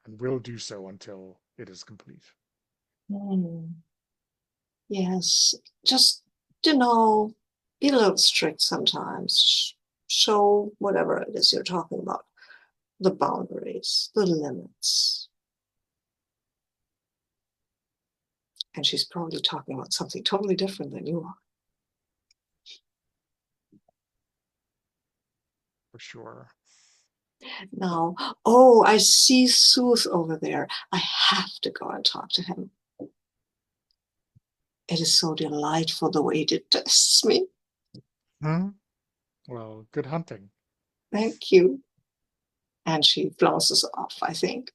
and will do so until it is complete. hmm. Yes, just be a little strict sometimes. Show whatever it is you're talking about, the boundaries, the limits. And she's probably talking about something totally different than you are. For sure. Now, oh, I see Sooth over there. I have to go and talk to him. It is so delightful the way it tests me. Hmm? Well, good hunting. Thank you. And she flounces off, I think.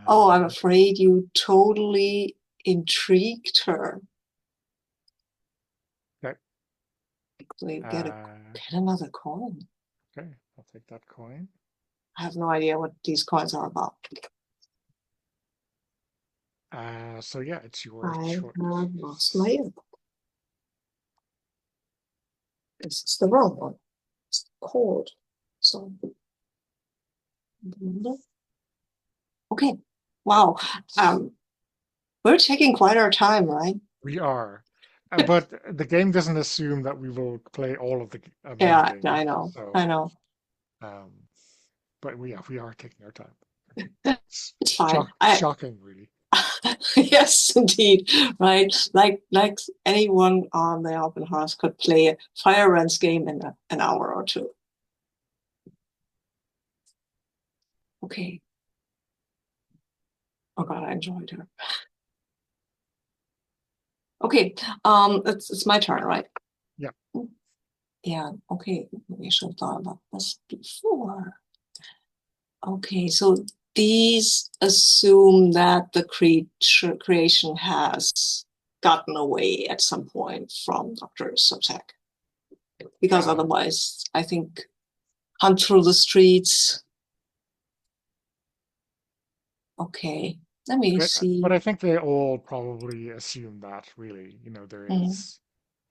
Oh, I'm Uh, afraid you totally intrigued her. okay. So you Uh, get another coin. okay. I'll take that coin. I have no idea what these coins are about. So yeah, it's your I have lost my choice. earbook. This is the wrong one. It's cold. So, okay. Wow. Um, we're taking quite our time, right? We are. But the game doesn't assume that we will play all of the mini Yeah, games. I know. So, I know. um, but we are taking our time. It's fine. Shocking, really. Yes, indeed. Right. Like anyone on the open house could play a Firebrands game in an hour or two. Okay. Oh God, I enjoyed her. Okay. It's my turn, right? Yeah. Yeah. Okay. Maybe I should have thought about this before. Okay. So these assume that the creation has gotten away at some point from Dr. Zotak. Because Yeah. otherwise, I think hunt through the streets. Okay, let me But see. I think they all probably assume that, really. There Mm. is,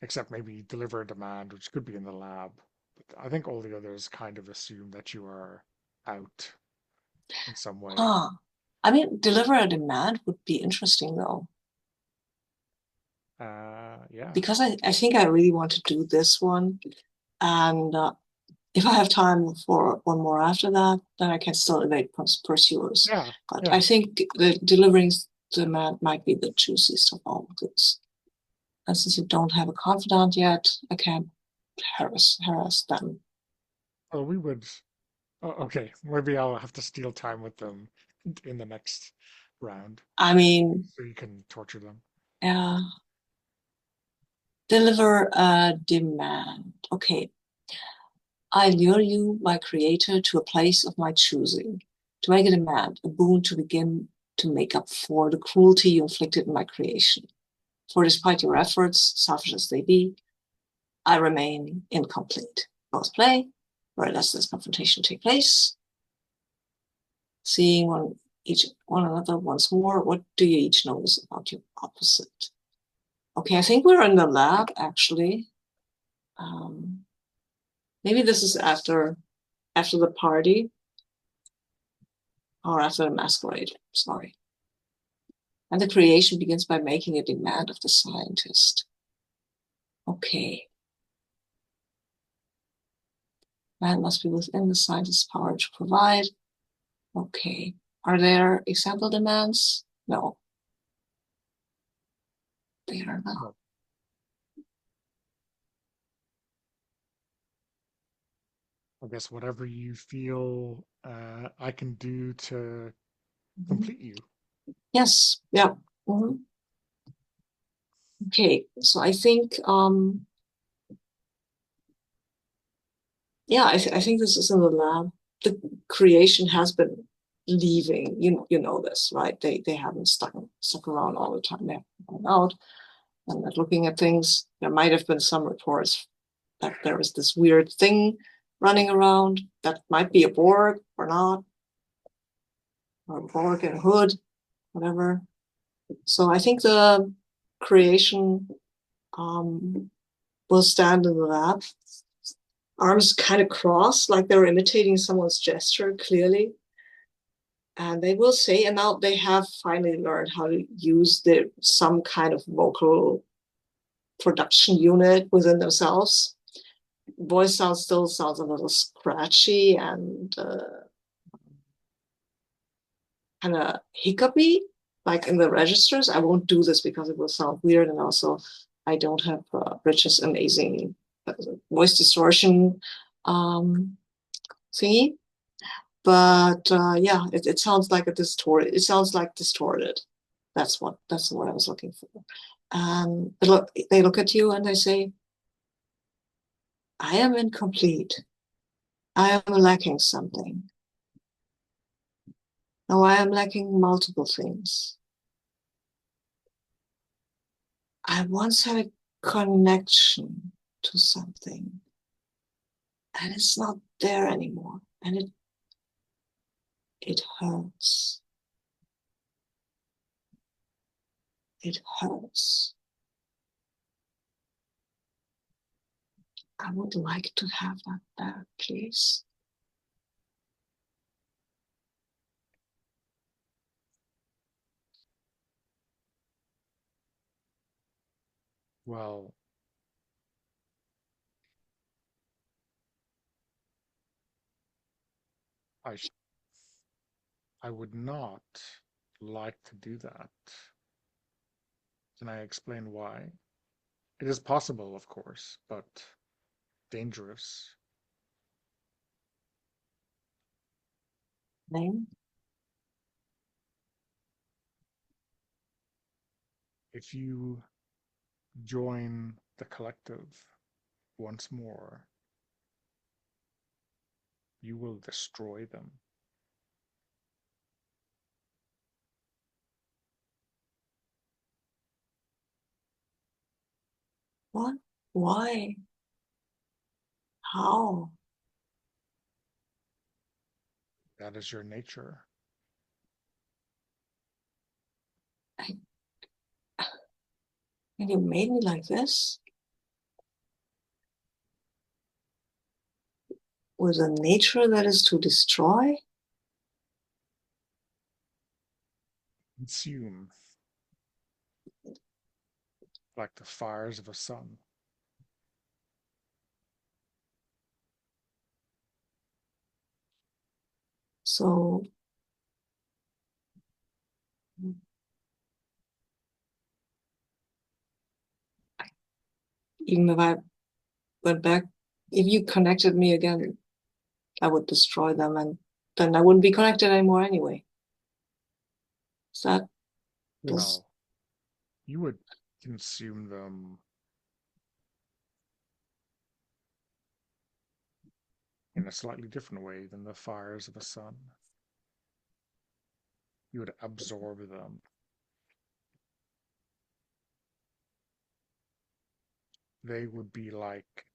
except maybe deliver a demand, which could be in the lab. But I think all the others kind of assume that you are out in some way. Huh. I mean, deliver a demand would be interesting though, Yeah. because I think I really want to do this one. And if I have time for one more after that, then I can still evade pursuers. Yeah. But I Yeah. think the delivering demand might be the juiciest of all of this. And since you don't have a confidant yet, I can't harass them. Oh, we would. Oh, okay, maybe I'll have to steal time with them in the next round I mean, so you can torture them. uh, deliver a demand. Okay. I lure you, my creator, to a place of my choosing, to make a demand, a boon to begin to make up for the cruelty you inflicted in my creation. For despite your efforts, selfish as they be, I remain incomplete. Both play, where does this confrontation take place? Seeing one another once more, what do you each notice about your opposite? Okay, I think we're in the lab actually. Um, maybe this is after the party or after the masquerade. Sorry. And the creation begins by making a demand of the scientist. Okay. Man must be within the scientist's power to provide. Okay. Are there example demands? No, they are not. No, I guess whatever you feel I can do to Mhm. complete you. Yes. Yeah. Mhm. Okay. So I think yeah, I think this is in the lab. The creation has been leaving. You know this, right? They haven't stuck around all the time. They're going out and they're looking at things. There might have been some reports that there is this weird thing running around that might be a Borg or not, or a Borg and a hood, whatever. So I think the creation um, will stand in the lab, arms kind of crossed, like they're imitating someone's gesture clearly. And they will say, and now they have finally learned how to use some kind of vocal production unit within themselves. Voice still sounds a little scratchy and kind of hiccupy, like in the registers. I won't do this because it will sound weird, and also I don't have Rich's amazing voice distortion um, thingy. But yeah, it sounds like a distorted. It sounds like distorted. That's what I was looking for. And they look at you and they say, "I am incomplete. I am lacking something. No, I am lacking multiple things. I once had a connection to something, and it's not there anymore, and it hurts. It hurts. I would like to have that back, please." Well, I sh I would not like to do that. Can I explain why? It is possible, of course, but dangerous. Name? If you join the collective once more, you will destroy them. What? Why? How? That is your nature. I, and you made me like this with a nature that is to destroy? Consume like the fires of a sun. So even if I went back, if you connected me again, I would destroy them and then I wouldn't be connected anymore anyway. Is that this? Well, you would consume them in a slightly different way than the fires of a sun. You would absorb them. They would be like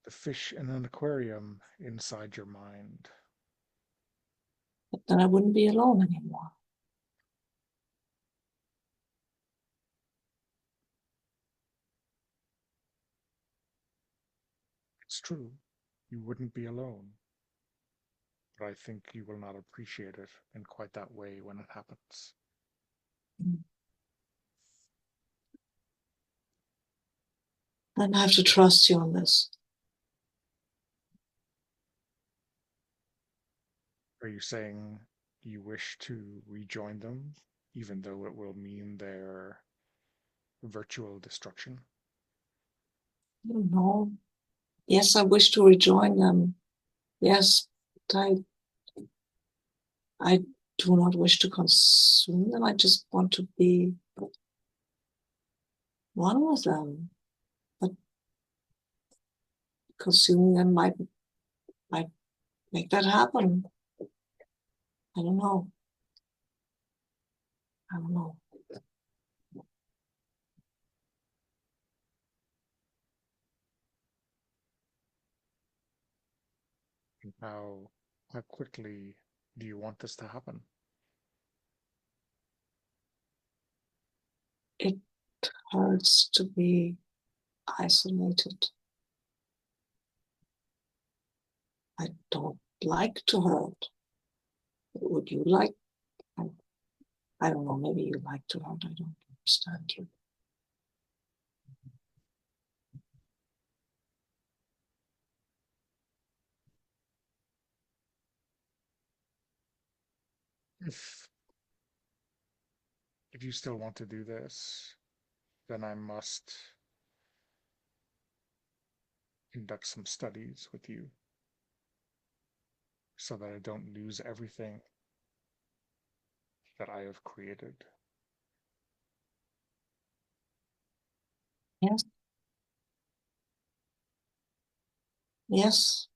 the fish in an aquarium inside your mind. But then I wouldn't be alone anymore. It's true, you wouldn't be alone, but I think you will not appreciate it in quite that way when it happens. Then I have to trust you on this. Are you saying you wish to rejoin them, even though it will mean their virtual destruction? I don't know. Yes, I wish to rejoin them. Yes, but I do not wish to consume them. I just want to be one with them. But consuming them might make that happen. I don't know. I don't know. And how quickly do you want this to happen? It hurts to be isolated. I don't like to hurt. Would you like? I don't know. Maybe you like to hurt. I don't understand you. If if you still want to do this, then I must conduct some studies with you so that I don't lose everything that I have created. Yes, yes.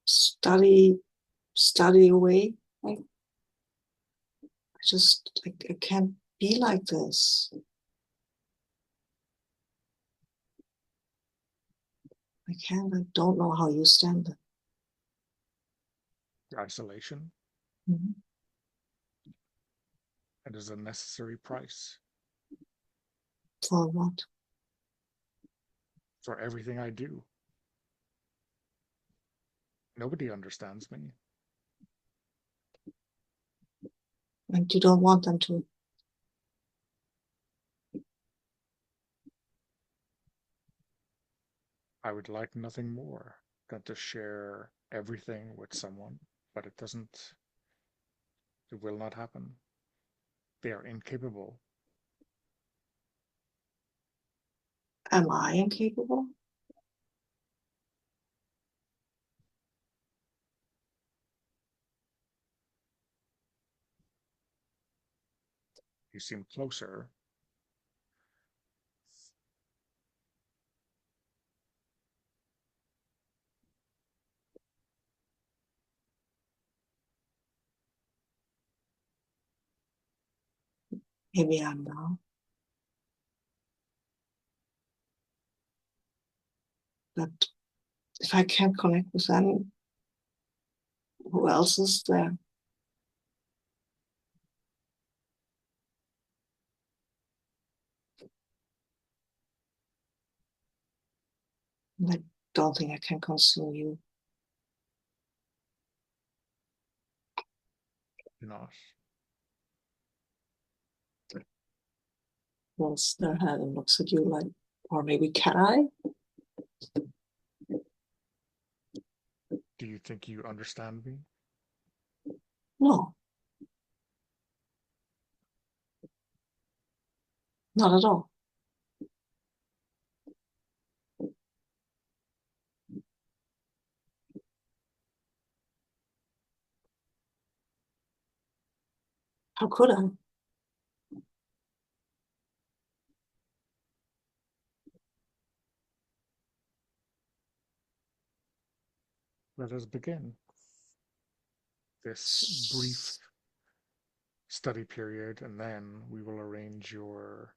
Study, study away. I can't be like this. I can't. I don't know how you stand it. Isolation, Mhm. it is a necessary price For what? for everything I do. Nobody understands me. And you don't want them to. I would like nothing more than to share everything with someone, but it will not happen. They are incapable. Am I incapable? You seem closer. Maybe I'm not. But if I can't connect with them, who else is there? I don't think I can consume you. Do not. Holds their head and looks at you like, or maybe can I? Do you think you understand me? No, not at all. How could I? Let us begin this brief study period, and then we will arrange your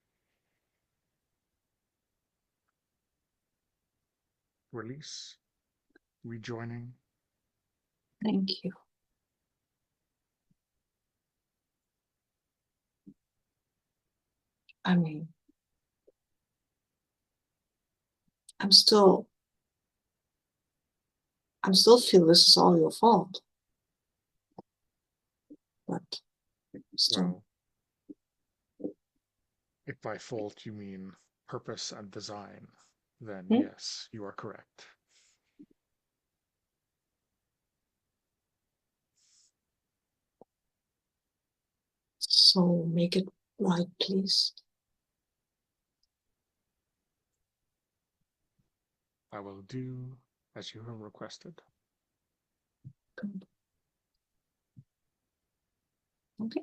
release, rejoining. Thank you. I mean, I'm still, I'm still feel this is all your fault, but still. Well, if by fault you mean purpose and design, then Hmm? yes, you are correct. So make it right, please. I will do as you have requested. Good. Okay.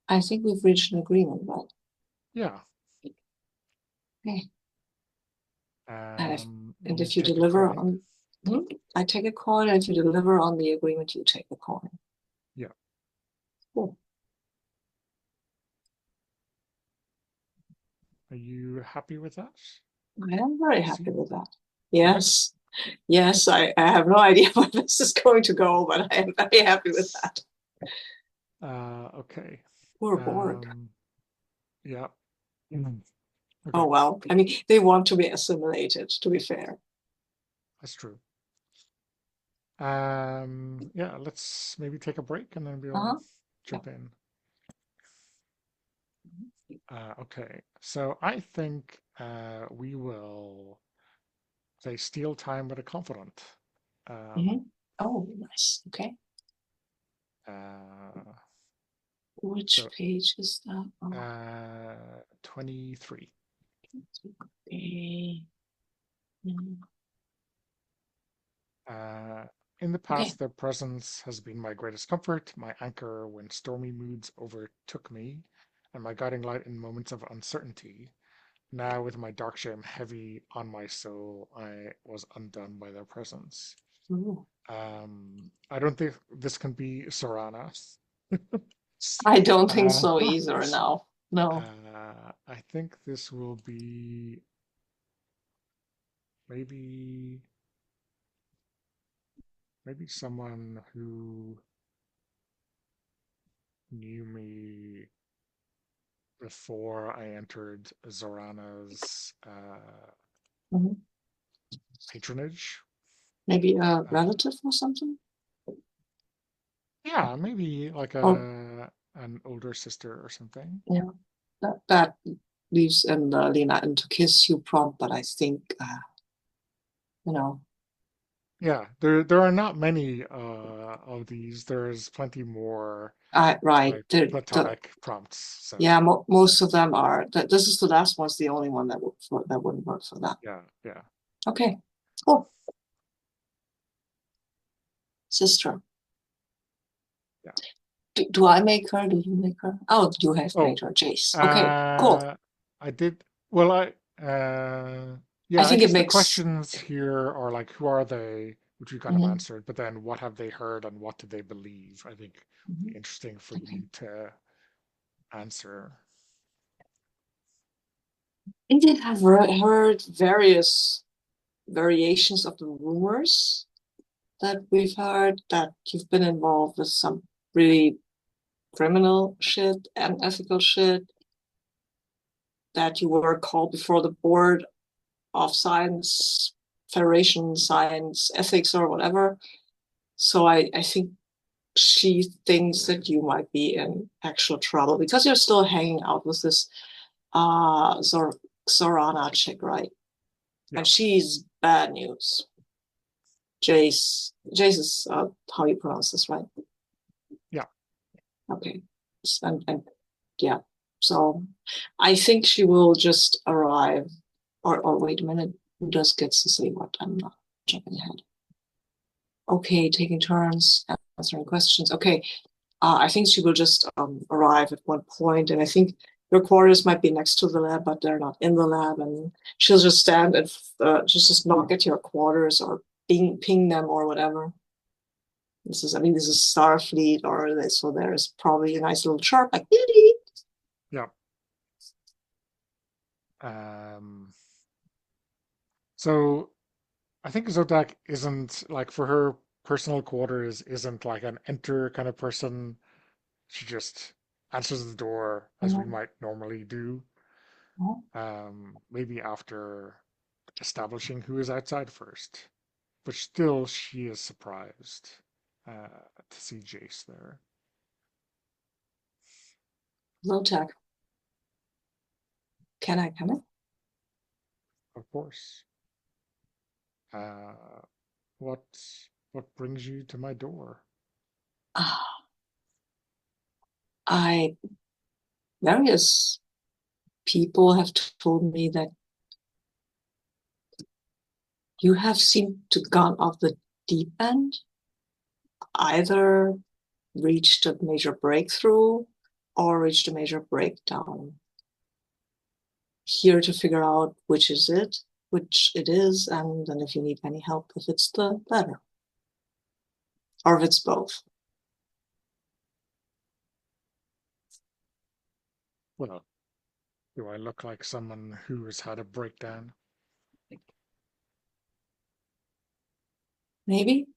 I think we've reached an agreement, right? Yeah. Okay. And if and You if you take a deliver coin. on, I take a coin, and if you deliver on the agreement, you take the coin. Yeah. Cool. Are you happy with that? I am very happy Proceed. with that. Good. Yes. Yes, I have no idea where this is going to go, but I am very happy with that. Okay. Poor Borg. Um, yeah. Mm. Oh, Okay, well. I mean, they want to be assimilated, to be fair. that's true. Yeah, let's maybe take a break and then we'll Uh-huh. Yeah. jump in. Okay, so I think we will play Steal Time with a Confidant. Um, Oh, nice. Okay. uh, Which So, page is that? Oh, 23. okay. Mm, Uh, in the okay. past, their presence has been my greatest comfort, my anchor when stormy moods overtook me, and my guiding light in moments of uncertainty. Now, with my dark shame heavy on my soul, I was undone by their presence. Ooh. I don't think this can be Sorana. I don't think Uh, so either now. No. I think this will be maybe someone who knew me before I entered Zorana's Mhm. patronage. Maybe a Uh, relative or something? yeah, maybe like Or a an older sister or something. yeah, that leaves in Lena and to kiss you prompt, but I think you know, Yeah, there are not many of these. There's plenty more I right like the platonic prompts. yeah, So most of them are. This is the last one's the only one that that wouldn't work for that. yeah, yeah, Okay, cool. Sister. yeah. Do I make her? Do you make her? Oh, you have made Oh, her, Jace. Okay, cool. uh, I did. Well, I yeah. I think it guess the makes. questions here are like, who are they, which we kind of Mhm, answered, but then what have they heard and what do they believe? I think mhm. be interesting for Okay. you to answer. I did have heard various variations of the rumors that we've heard that you've been involved with some really criminal shit and ethical shit, that you were called before the board of science, Federation Science Ethics or whatever. So I think she thinks that you might be in actual trouble because you're still hanging out with this Zorana chick, right? Yeah, And she's bad news. Jace is how you pronounce this, right? yeah. Okay. And yeah. So I think she will just arrive. Or wait a minute. Who just gets to say what? I'm not jumping ahead. Okay, taking turns, answering questions. Okay. I think she will just arrive at one point, and I think your quarters might be next to the lab, but they're not in the lab, and she'll just stand and just knock at your quarters or ping them or whatever. This is Starfleet, or this, so there's probably a nice little chirp like, dee dee. Yeah. Um, so I think Zodak isn't like for her personal quarters isn't like an enter kind of person. She just answers the door as we might normally do. Maybe after establishing who is outside first. But still, she is surprised to see Jace there. Zotak, can I come in? Of course. Uh, what brings you to my door? Ah, I various people have told me that you have seemed to gone off the deep end, either reached a major breakthrough or reached a major breakdown. Here to figure out which it is, and then if you need any help, if it's the latter, or if it's both. Well, do I look like someone who has had a breakdown? Maybe.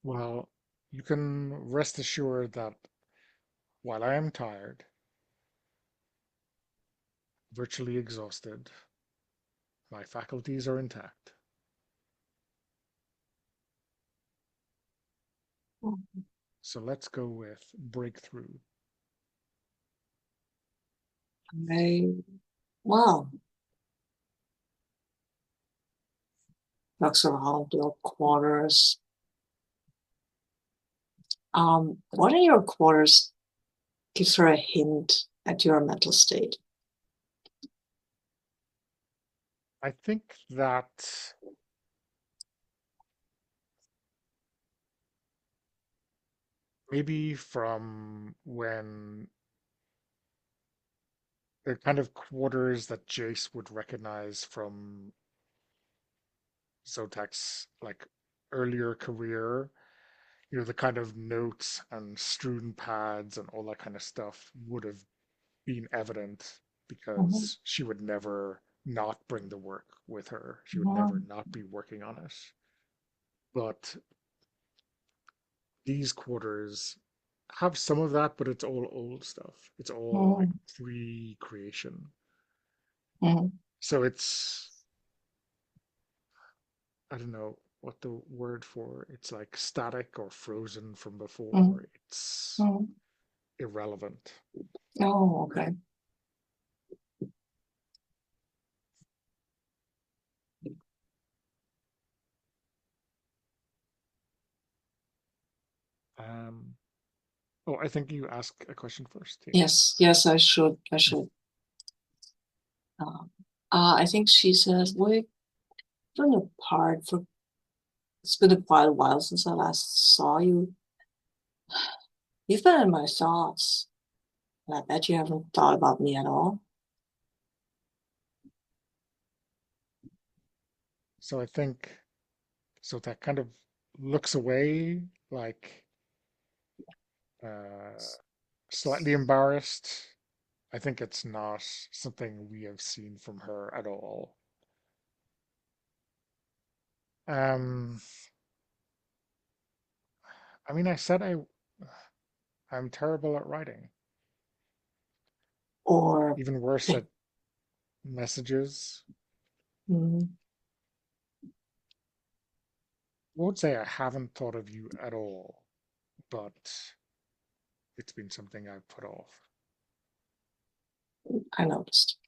Well, you can rest assured that while I am tired, virtually exhausted, my faculties are intact. So let's go with breakthrough. I, well, looks around your quarters. What in your quarters gives her a hint at your mental state? I think that maybe from when the kind of quarters that Jace would recognize from Zotak's like earlier career, the kind of notes and strewn pads and all that kind of stuff would have been evident Mhm. because she would never not bring the work with her. She would never Mhm. not be working on it. But these quarters have some of that, but it's all old stuff. It's all like Mhm. pre-creation. Mhm. So it's, I don't know what the word for it's like static or frozen from Mhm. before. It's Mhm. irrelevant. Oh, okay. Um, oh, I think you ask a question first. Yeah. Yes, yes, I should. I should. Um, I think she says we've been apart for. It's been quite a while since I last saw you. You've been in my thoughts, and I bet you haven't thought about me at all. So I think so that kind of looks away, like uh, slightly embarrassed. I think it's not something we have seen from her at all. Um, I mean, I'm terrible at writing. Or, Even worse at messages. mm, I won't say I haven't thought of you at all, but it's been something I've put off. I noticed.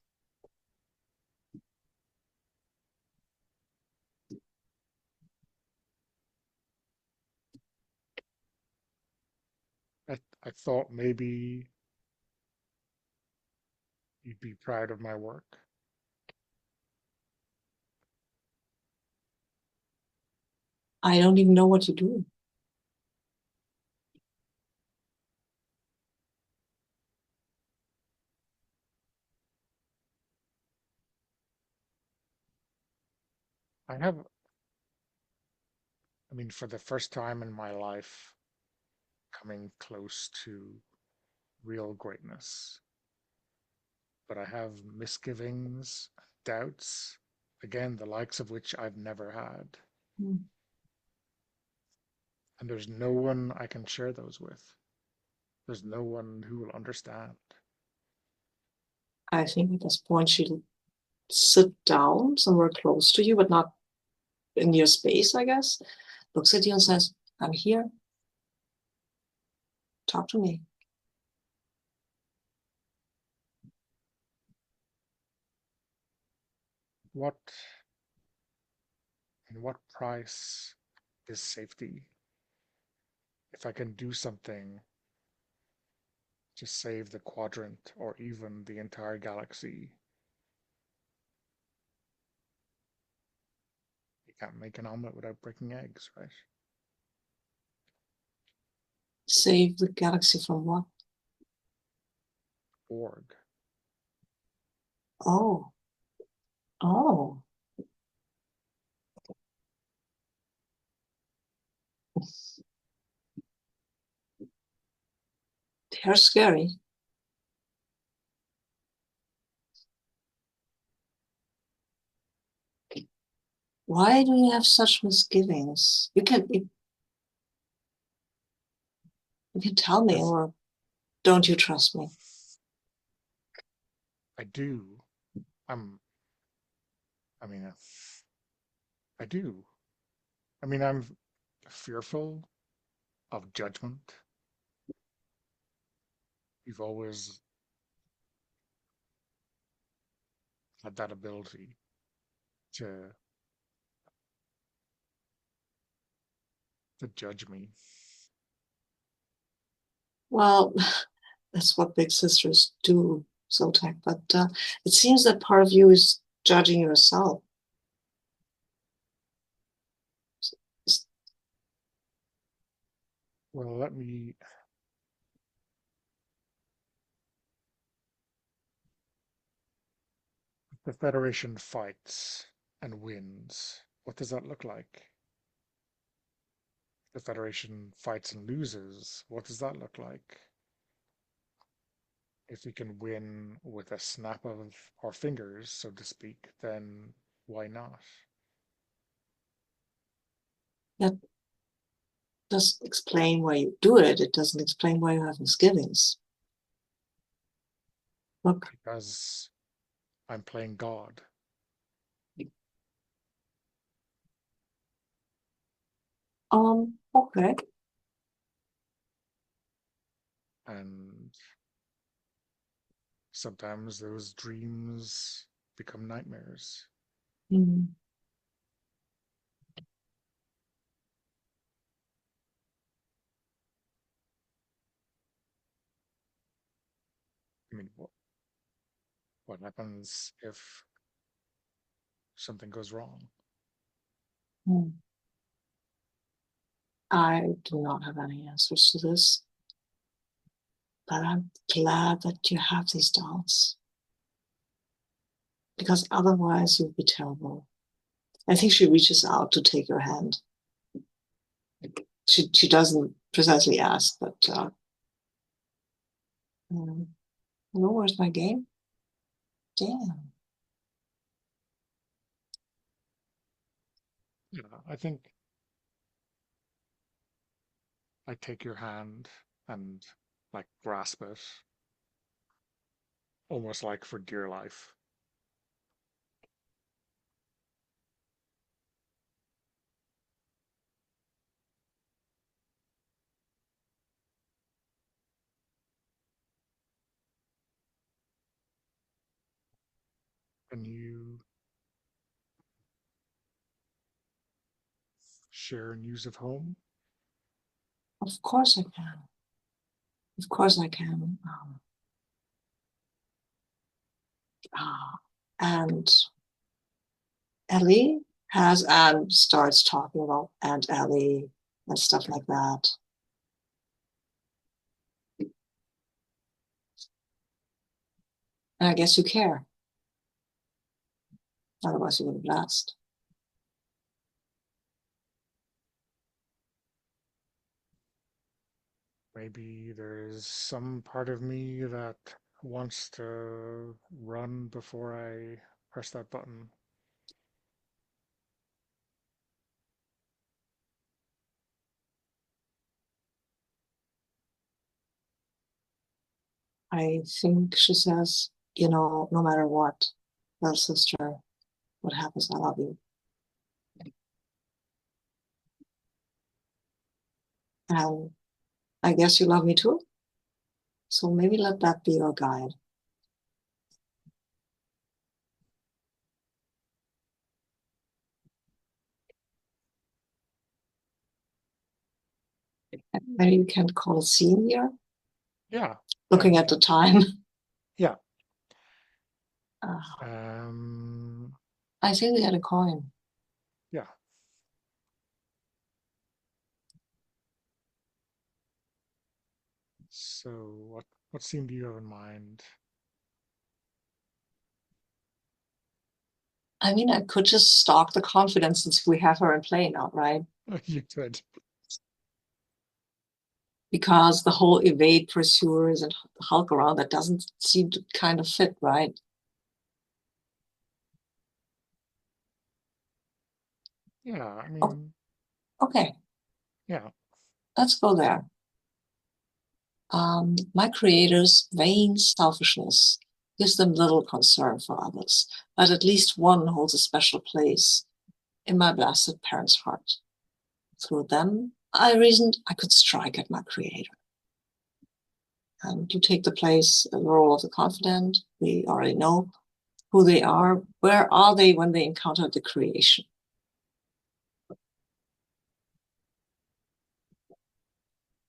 I thought maybe you'd be proud of my work. I don't even know what you do. I have, I mean, for the first time in my life, coming close to real greatness, but I have misgivings, doubts, again, the likes of which I've never had. Mm. And there's no one I can share those with. There's no one who will understand. I think at this point she'll sit down somewhere close to you, but not in your space, I guess. Looks at you and says, I'm here. Talk to me. What, and what price is safety? If I can do something to save the quadrant or even the entire galaxy, you can't make an omelet without breaking eggs, right? Save the galaxy from what? Org. Oh, oh, they're scary. Why do you have such misgivings? You can tell me, Because or don't you trust me? I do. I'm, I mean, I do. I mean, I'm fearful of judgment. You've always had that ability to judge me. Well, that's what big sisters do, Zotak. But it seems that part of you is judging yourself. Well, let me. The Federation fights and wins. What does that look like? The Federation fights and loses. What does that look like? If we can win with a snap of our fingers, so to speak, then why not? That does explain why you do it. It doesn't explain why you have misgivings. Look, Because I'm playing God. okay. And sometimes those dreams become nightmares. Mm. I mean, what happens if something goes wrong? Mm. I do not have any answers to this, but I'm glad that you have these doubts because otherwise you'd be terrible. I think she reaches out to take your hand. She doesn't precisely ask, but hello, where's my game? Damn. Yeah, I think I take your hand and like grasp it, almost like for dear life. Can you share news of home? Of course I can. Of course I can. And Ellie has and starts talking about Aunt Ellie and stuff like that. And I guess you care. Otherwise you would have asked. Maybe there's some part of me that wants to run before I press that button. I think she says, no matter what, little sister, what happens, I love you. And I guess you love me too. So maybe let that be your guide. Maybe you can call it scene here, Yeah, yeah, looking we at the can. time. Yeah. Uh, Um, I think we had a coin. yeah. So what scene do you have in mind? I mean, I could just stalk the confidence since we have her in play now, right? You could. Because the whole evade pursuers and hulk around, that doesn't seem to kind of fit, right? Yeah, I Oh, mean, okay, yeah. let's go there. My creators' vain selfishness gives them little concern for others, but at least one holds a special place in my blasted parents' heart. Through them, I reasoned I could strike at my creator. And you take the place, the role of the confidant. We already know who they are. Where are they when they encounter the creation?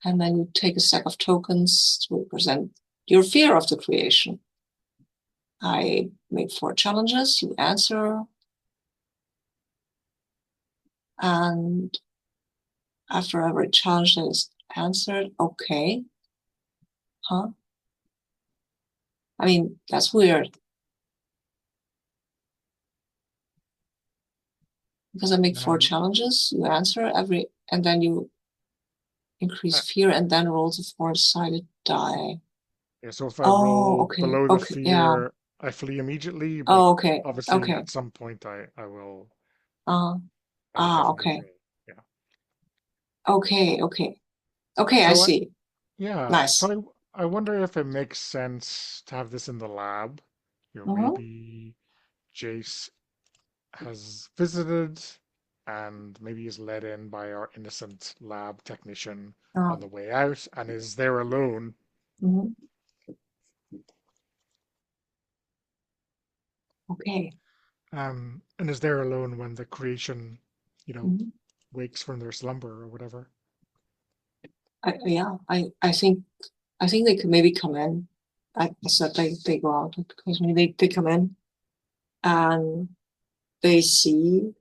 And then you take a stack of tokens to represent your fear of the creation. I make 4 challenges, you answer. And after every challenge that is answered, okay. Huh? I mean, that's weird. Because I make 4 challenges, you answer every, and then you increase fear and then roll the 4-sided die. Yeah, so if I Oh, roll okay, below the okay, yeah. fear, I flee immediately, but Oh, okay, obviously okay. at some point I will definitely Okay, roll. Yeah. okay, okay, okay. I So see. yeah, Nice. so I wonder if it makes sense to have this in the lab. Mm-hmm. Maybe Jace has visited and maybe is let in by our innocent lab technician on the way out and is there alone. Mm-hmm. Okay. And is there alone when the creation, you know, Mm-hmm. wakes from their slumber or whatever. Yeah, I think they could maybe come in. I said they go out occasionally. They come in and they see.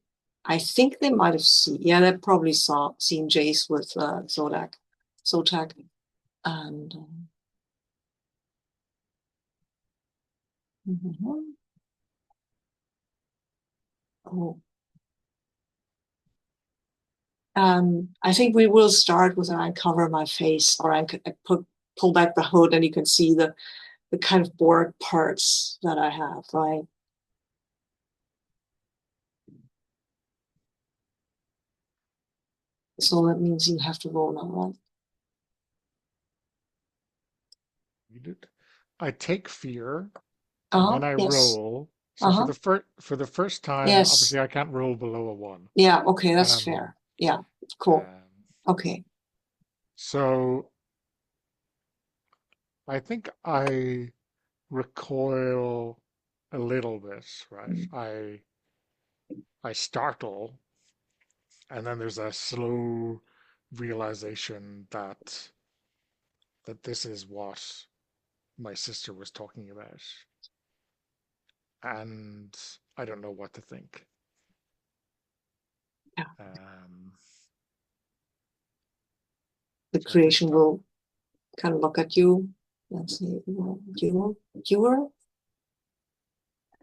I think they might have seen. Yeah, they probably seen Jace with Zotak, and mhm. Oh, I think we will start with I uncover my face, or I pull back the hood, and you can see the kind of bored parts that I have, right? So that means you have to roll now, right? I take fear and then I Yes. roll. So Uh-huh. for the first time, Yes. obviously I can't roll below a one. Yeah, okay, that's Um, fair. Yeah, cool. um, Okay. so I think I recoil a little bit, right? I startle, and then there's a slow realization that this is what my sister was talking about, and I don't know what to think. Yeah. Um, The so I think creation will kind of look at you and say, well, you're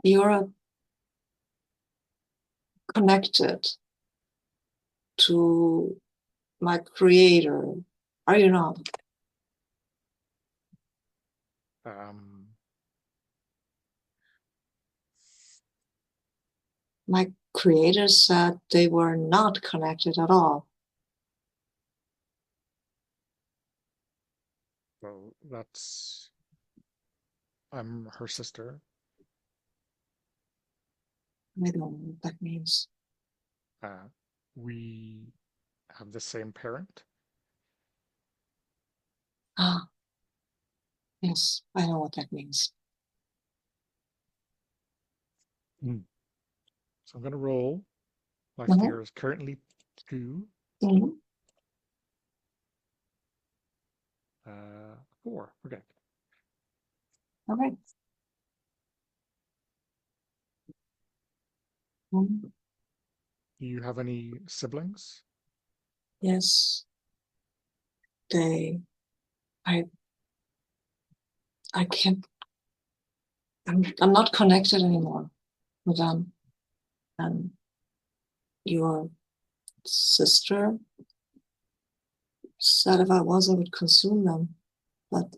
you're connected to my creator, are you not? um, My creator said they were not connected at all. well, that's I'm her sister. I don't know what that means. Uh, we have the same parent. Ah, yes, I know what that means. Mm. So I'm going to roll. My Mm-hmm. fear is currently 2, Mm-hmm. 4. Okay. All right. Mm-hmm. Do you have any siblings? Yes, they. I. I can't. I'm not connected anymore with them. And your sister said if I was, I would consume them, but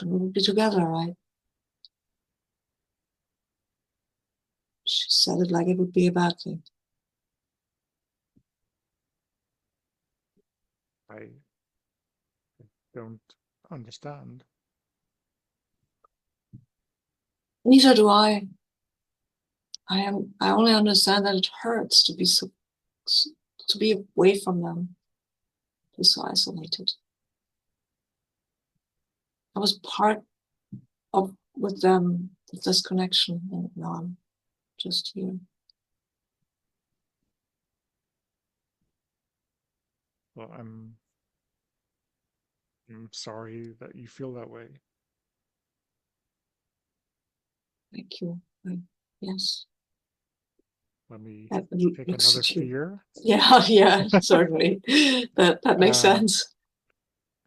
we would be together, right? She said it like it would be a bad thing. I don't understand. Neither do I. I only understand that it hurts to be to be away from them, to be so isolated. I was part of with them, with this connection, and now I'm just here. Well, I'm sorry that you feel that way. Thank you. Yes, Let me that take looks another at you. fear. Yeah, yeah, certainly. That makes Um, sense.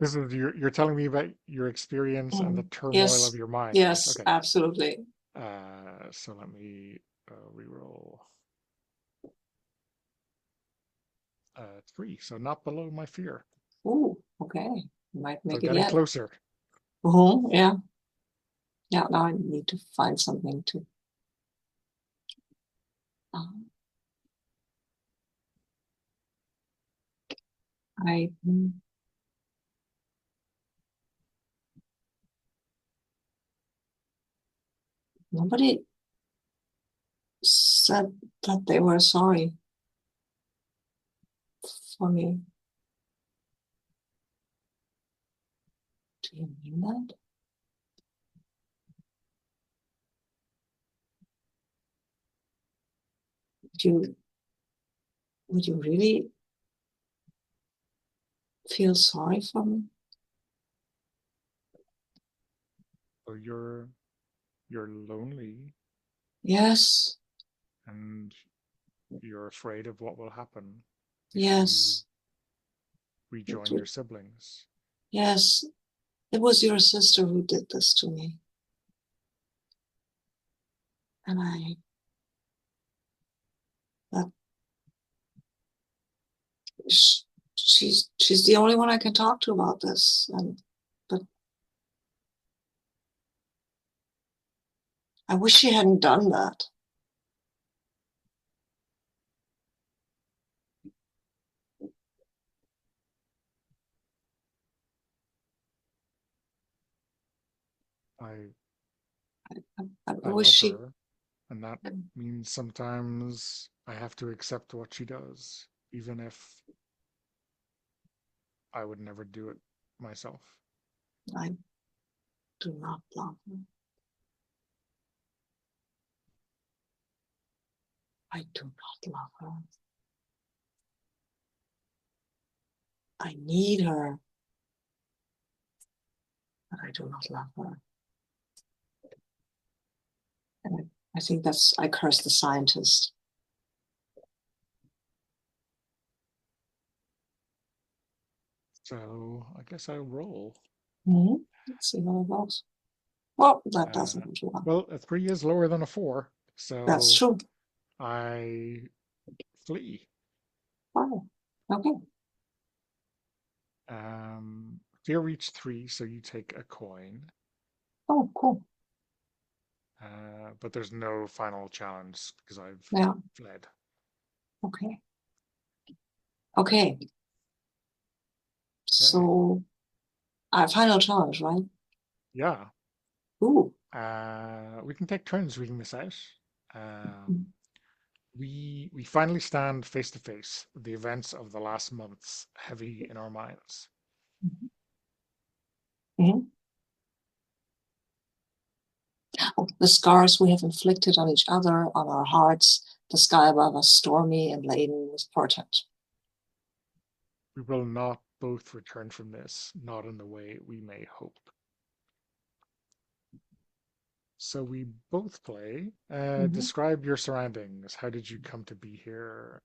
this is you're telling me about your experience and the turmoil of Yes, your mind. yes, Okay. absolutely. So let me reroll 3. So not below my fear. Ooh, okay. Might So make it getting yet. closer. Yeah. Yeah, now I need to find something to. Um, I nobody said that they were sorry for me. Do you mean that? Would you would you really feel sorry for me? So you're lonely Yes, and you're afraid of what will happen if you yes, rejoin your siblings. yes. It was your sister who did this to me, and that she's the only one I can talk to about this, and but I wish she hadn't done that. I I I wish love she. her, and that means sometimes I have to accept what she does, even if I would never do it myself. I do not love her. I do not love her. I need her, but I do not love her. And I think that's, I curse the scientist. So I guess I'll roll. Let's see how it goes. Well, that Uh, doesn't go too well. well, a 3 is lower than a 4, That's so true. I flee. Oh, okay. Fear reached 3, so you take a coin. Oh, cool. But there's no final challenge because I've Yeah. fled. Okay. Okay. Okay. So, our final challenge, right? Yeah. Ooh. We can take turns reading this out. Um, we finally stand face to face with the events of the last months, heavy in our minds. Mhm. Oh, the scars we have inflicted on each other, on our hearts, the sky above us stormy and laden with portent. We will not both return from this, not in the way we may hope. So we both play. Mhm. Describe your surroundings. How did you come to be here?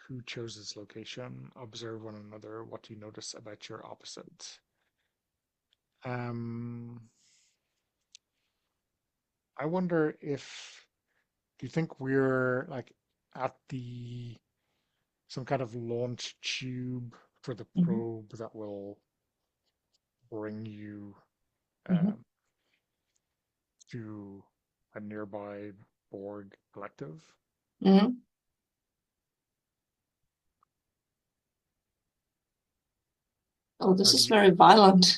Who chose this location? Observe one another. What do you notice about your opposite? Um, I wonder if do you think we're like at the some kind of launch tube for the Mhm. probe that will bring you Mhm. um, to a nearby Borg collective? Mhm. Oh, How this do is you? very violent.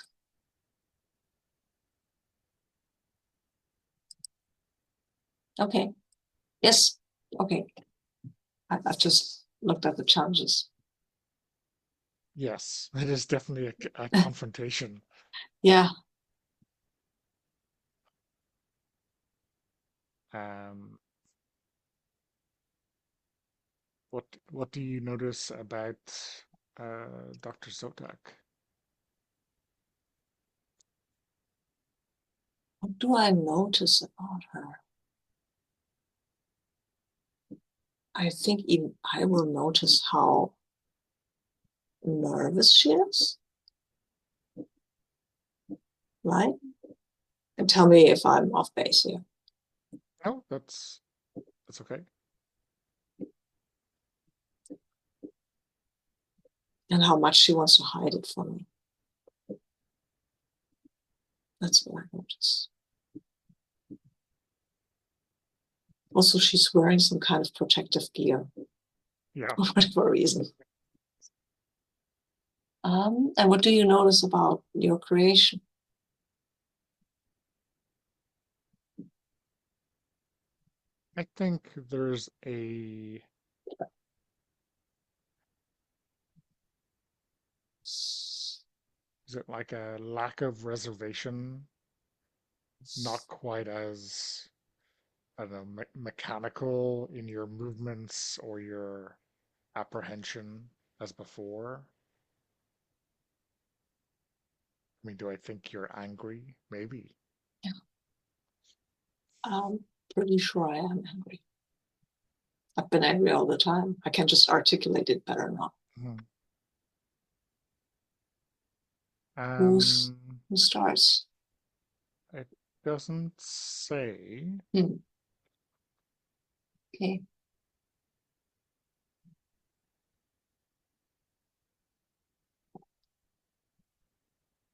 Okay. Yes. Okay. I've just looked at the challenges. Yes, it is definitely a confrontation. Yeah. Um, what do you notice about Dr. Zotak. What do I notice about her? I think even I will notice how nervous she is, right? And tell me if I'm off base here. No, that's okay. And how much she wants to hide it from me. That's what I notice. Also, she's wearing some kind of protective gear Yeah. for whatever reason. And what do you notice about your creation? I think there's a is it like a lack of reservation, not quite as I don't know, mechanical in your movements or your apprehension as before. I mean, do I think you're angry? Maybe. Yeah. I'm pretty sure I am angry. I've been angry all the time. I can just articulate it better now. Mhm. Who's Um, who starts? it doesn't say. Hmm. Okay,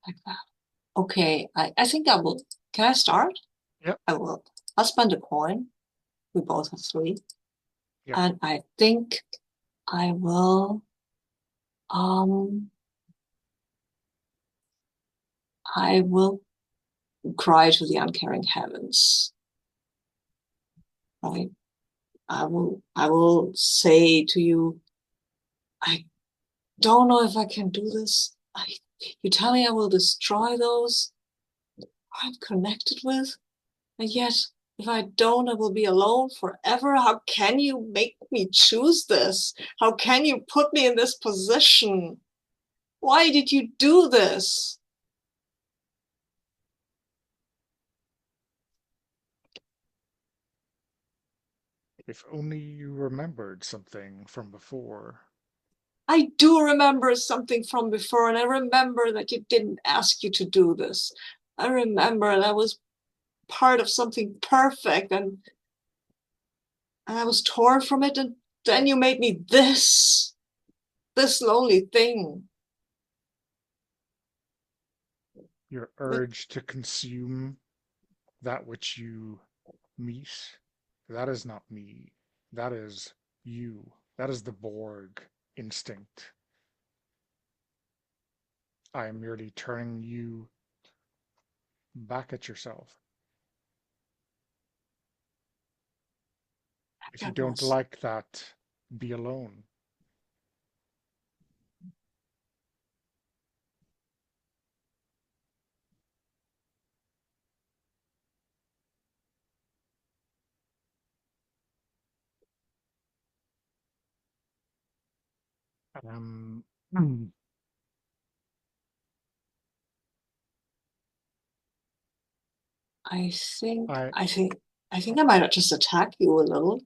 like that. Okay, I think I will. Can I start? Yep, I will. I'll spend a coin. We both have three. yep. And I think I will um I will cry to the uncaring heavens, right? I will say to you, I don't know if I can do this. You tell me I will destroy those I'm connected with, and yet if I don't, I will be alone forever. How can you make me choose this? How can you put me in this position? Why did you do this? If only you remembered something from before. I do remember something from before, and I remember that you didn't ask you to do this. I remember that was part of something perfect, and I was torn from it, and then you made me this lonely thing. Your But urge to consume that which you meet, that is not me. That is you. That is the Borg instinct. I am merely turning you back at yourself. If you that don't was like that, be alone. Um, mm, I think I I think I think I might just attack you a little.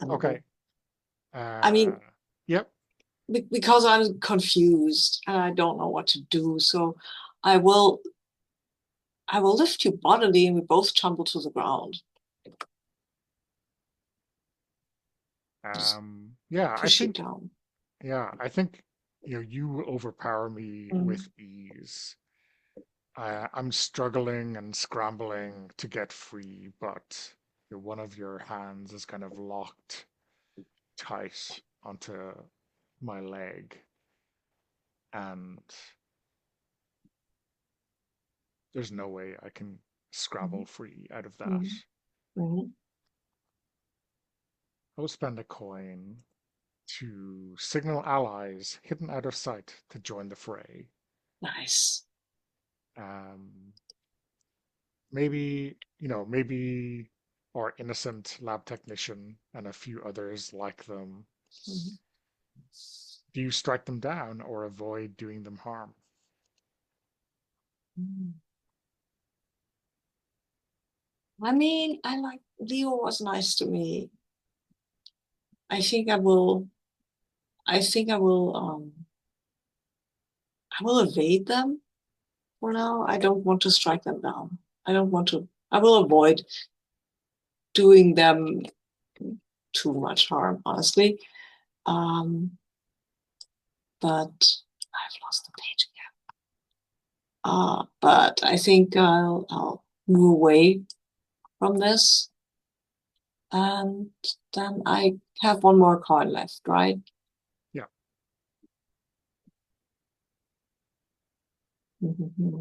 okay. I mean, Yep. because I'm confused and I don't know what to do. So I will I will lift you bodily and we both tumble to the ground. Just Yeah. push you down. I think you overpower me Mm. with ease. I'm struggling and scrambling to get free, but one of your hands is kind of locked tight onto my leg, and there's no way I can scrabble Mm. free out of that. Mm. Mm. I will spend a coin to signal allies hidden out of sight to join the fray. Nice. Um, maybe our innocent lab technician and a few others like them Mm. Do you strike them down or avoid doing them harm? I mean, Leo was nice to me. I think I will. I think I will evade them for now. I don't want to strike them down. I don't want to. I will avoid doing them too much harm, honestly. Um, but I've lost the page again. But I think I'll move away from this, and then I have one more card left, right? Yeah. Mm-hmm.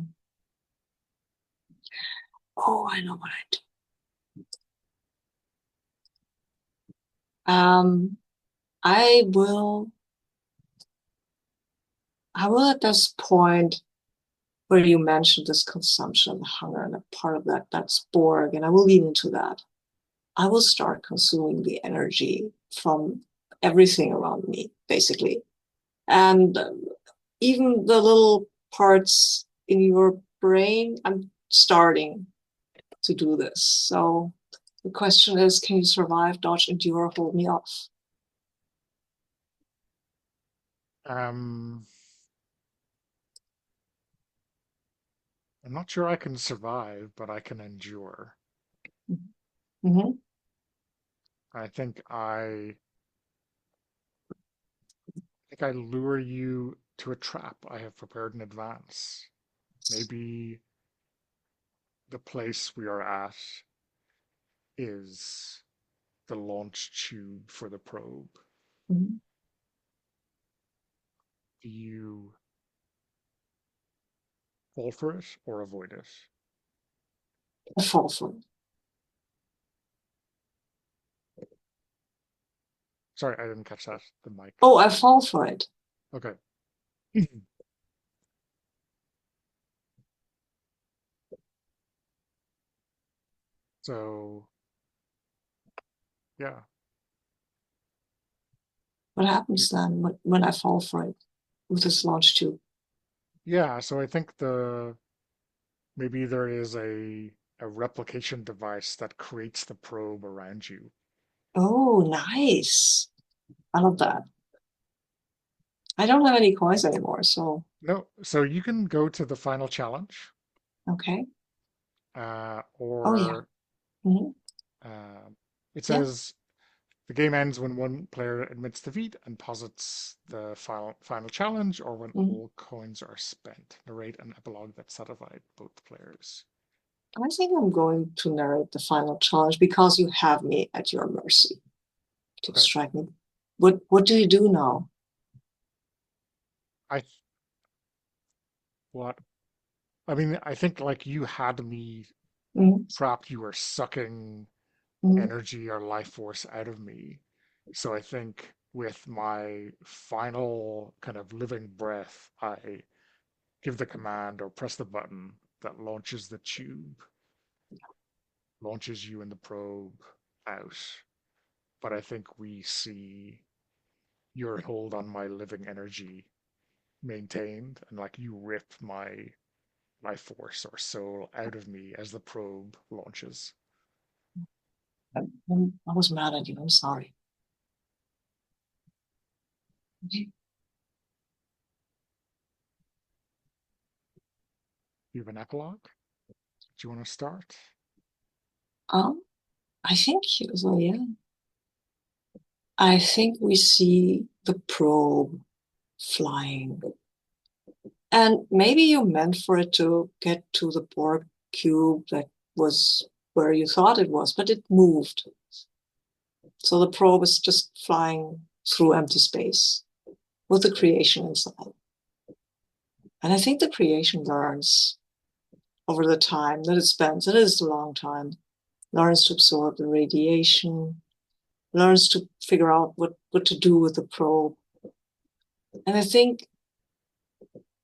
Oh, I know what I do. Um, I will. I will at this point where you mentioned this consumption of hunger and a part of that's Borg, and I will lean into that. I will start consuming the energy from everything around me, basically. And even the little parts in your brain, I'm starting to do this. So the question is, can you survive, dodge, endure, hold me off? Um, I'm not sure I can survive, but I can endure. Mm-hmm. I think I lure you to a trap I have prepared in advance. Maybe the place we are at is the launch tube for the probe. Mm-hmm. Do you fall for it or avoid it? I fall for it. Sorry, I didn't catch that. The mic. Oh, I fall for it. Okay. So, yeah. What You- happens then when I fall for it with this launch tube? Yeah, so I think maybe there is a replication device that creates the probe around you. Oh, nice. I love that. I don't have any coins anymore, so No, so you can go to the final challenge, okay. Oh yeah. or Hmm. uh, it Yeah. says the game ends when one player admits defeat and posits the final challenge, or when Hmm. all coins are spent. Narrate an epilogue that satisfied both players. I think I'm going to narrate the final challenge because you have me at your mercy to Okay, strike me. What do you do now? I what I mean, I think like you had me Hmm. trapped. You were sucking Hmm. energy or life force out of me. So I think with my final kind of living breath, I give the command or press the button that launches the tube, launches you and the probe out. But I think we see your hold on my living energy maintained, and like you rip my life force or soul out of me as the probe launches. I was mad at you. I'm sorry. Okay. You have an epilogue? Do you want to start? Um, I think so. Yeah. I think we see the probe flying. And maybe you meant for it to get to the Borg cube that was where you thought it was, but it moved. So the probe is just flying through empty space with the creation inside. And I think the creation learns over the time that it spends, it is a long time, learns to absorb the radiation, learns to figure out what to do with the probe. And I think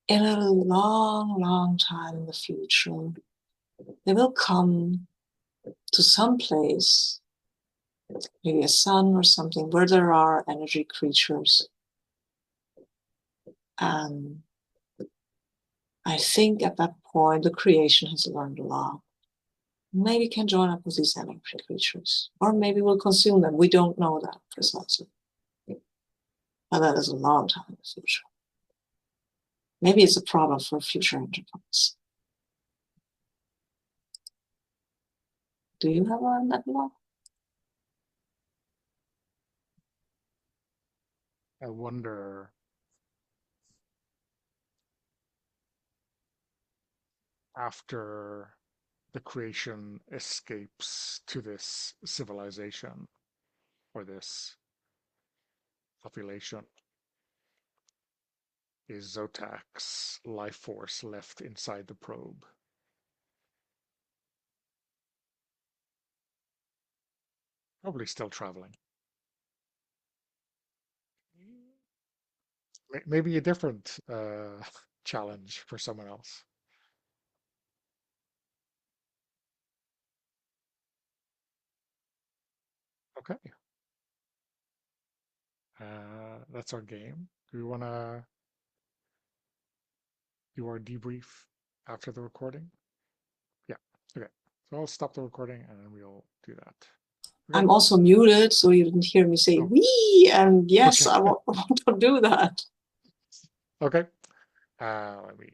in a long, long time in the future, they will come to some place, maybe a sun or something, where there are energy creatures And I think at that point, the creation has learned a lot. Maybe can join up with these elementary creatures, or maybe we'll consume them. We don't know that precisely. But that is a long time in the future. Maybe it's a problem for future enterprise. Do you have a nebula? I wonder after the creation escapes to this civilization or this population, is Zotak's life force left inside the probe? Probably still traveling. Maybe a different challenge for someone else. Okay, that's our game. Do we want to do our debrief after the recording? Yeah, okay. So I'll stop the recording and then we'll do that. Okay. I'm also muted, so you didn't hear me say Oh, "wee." And yes, okay. I want to do that. Okay. Let me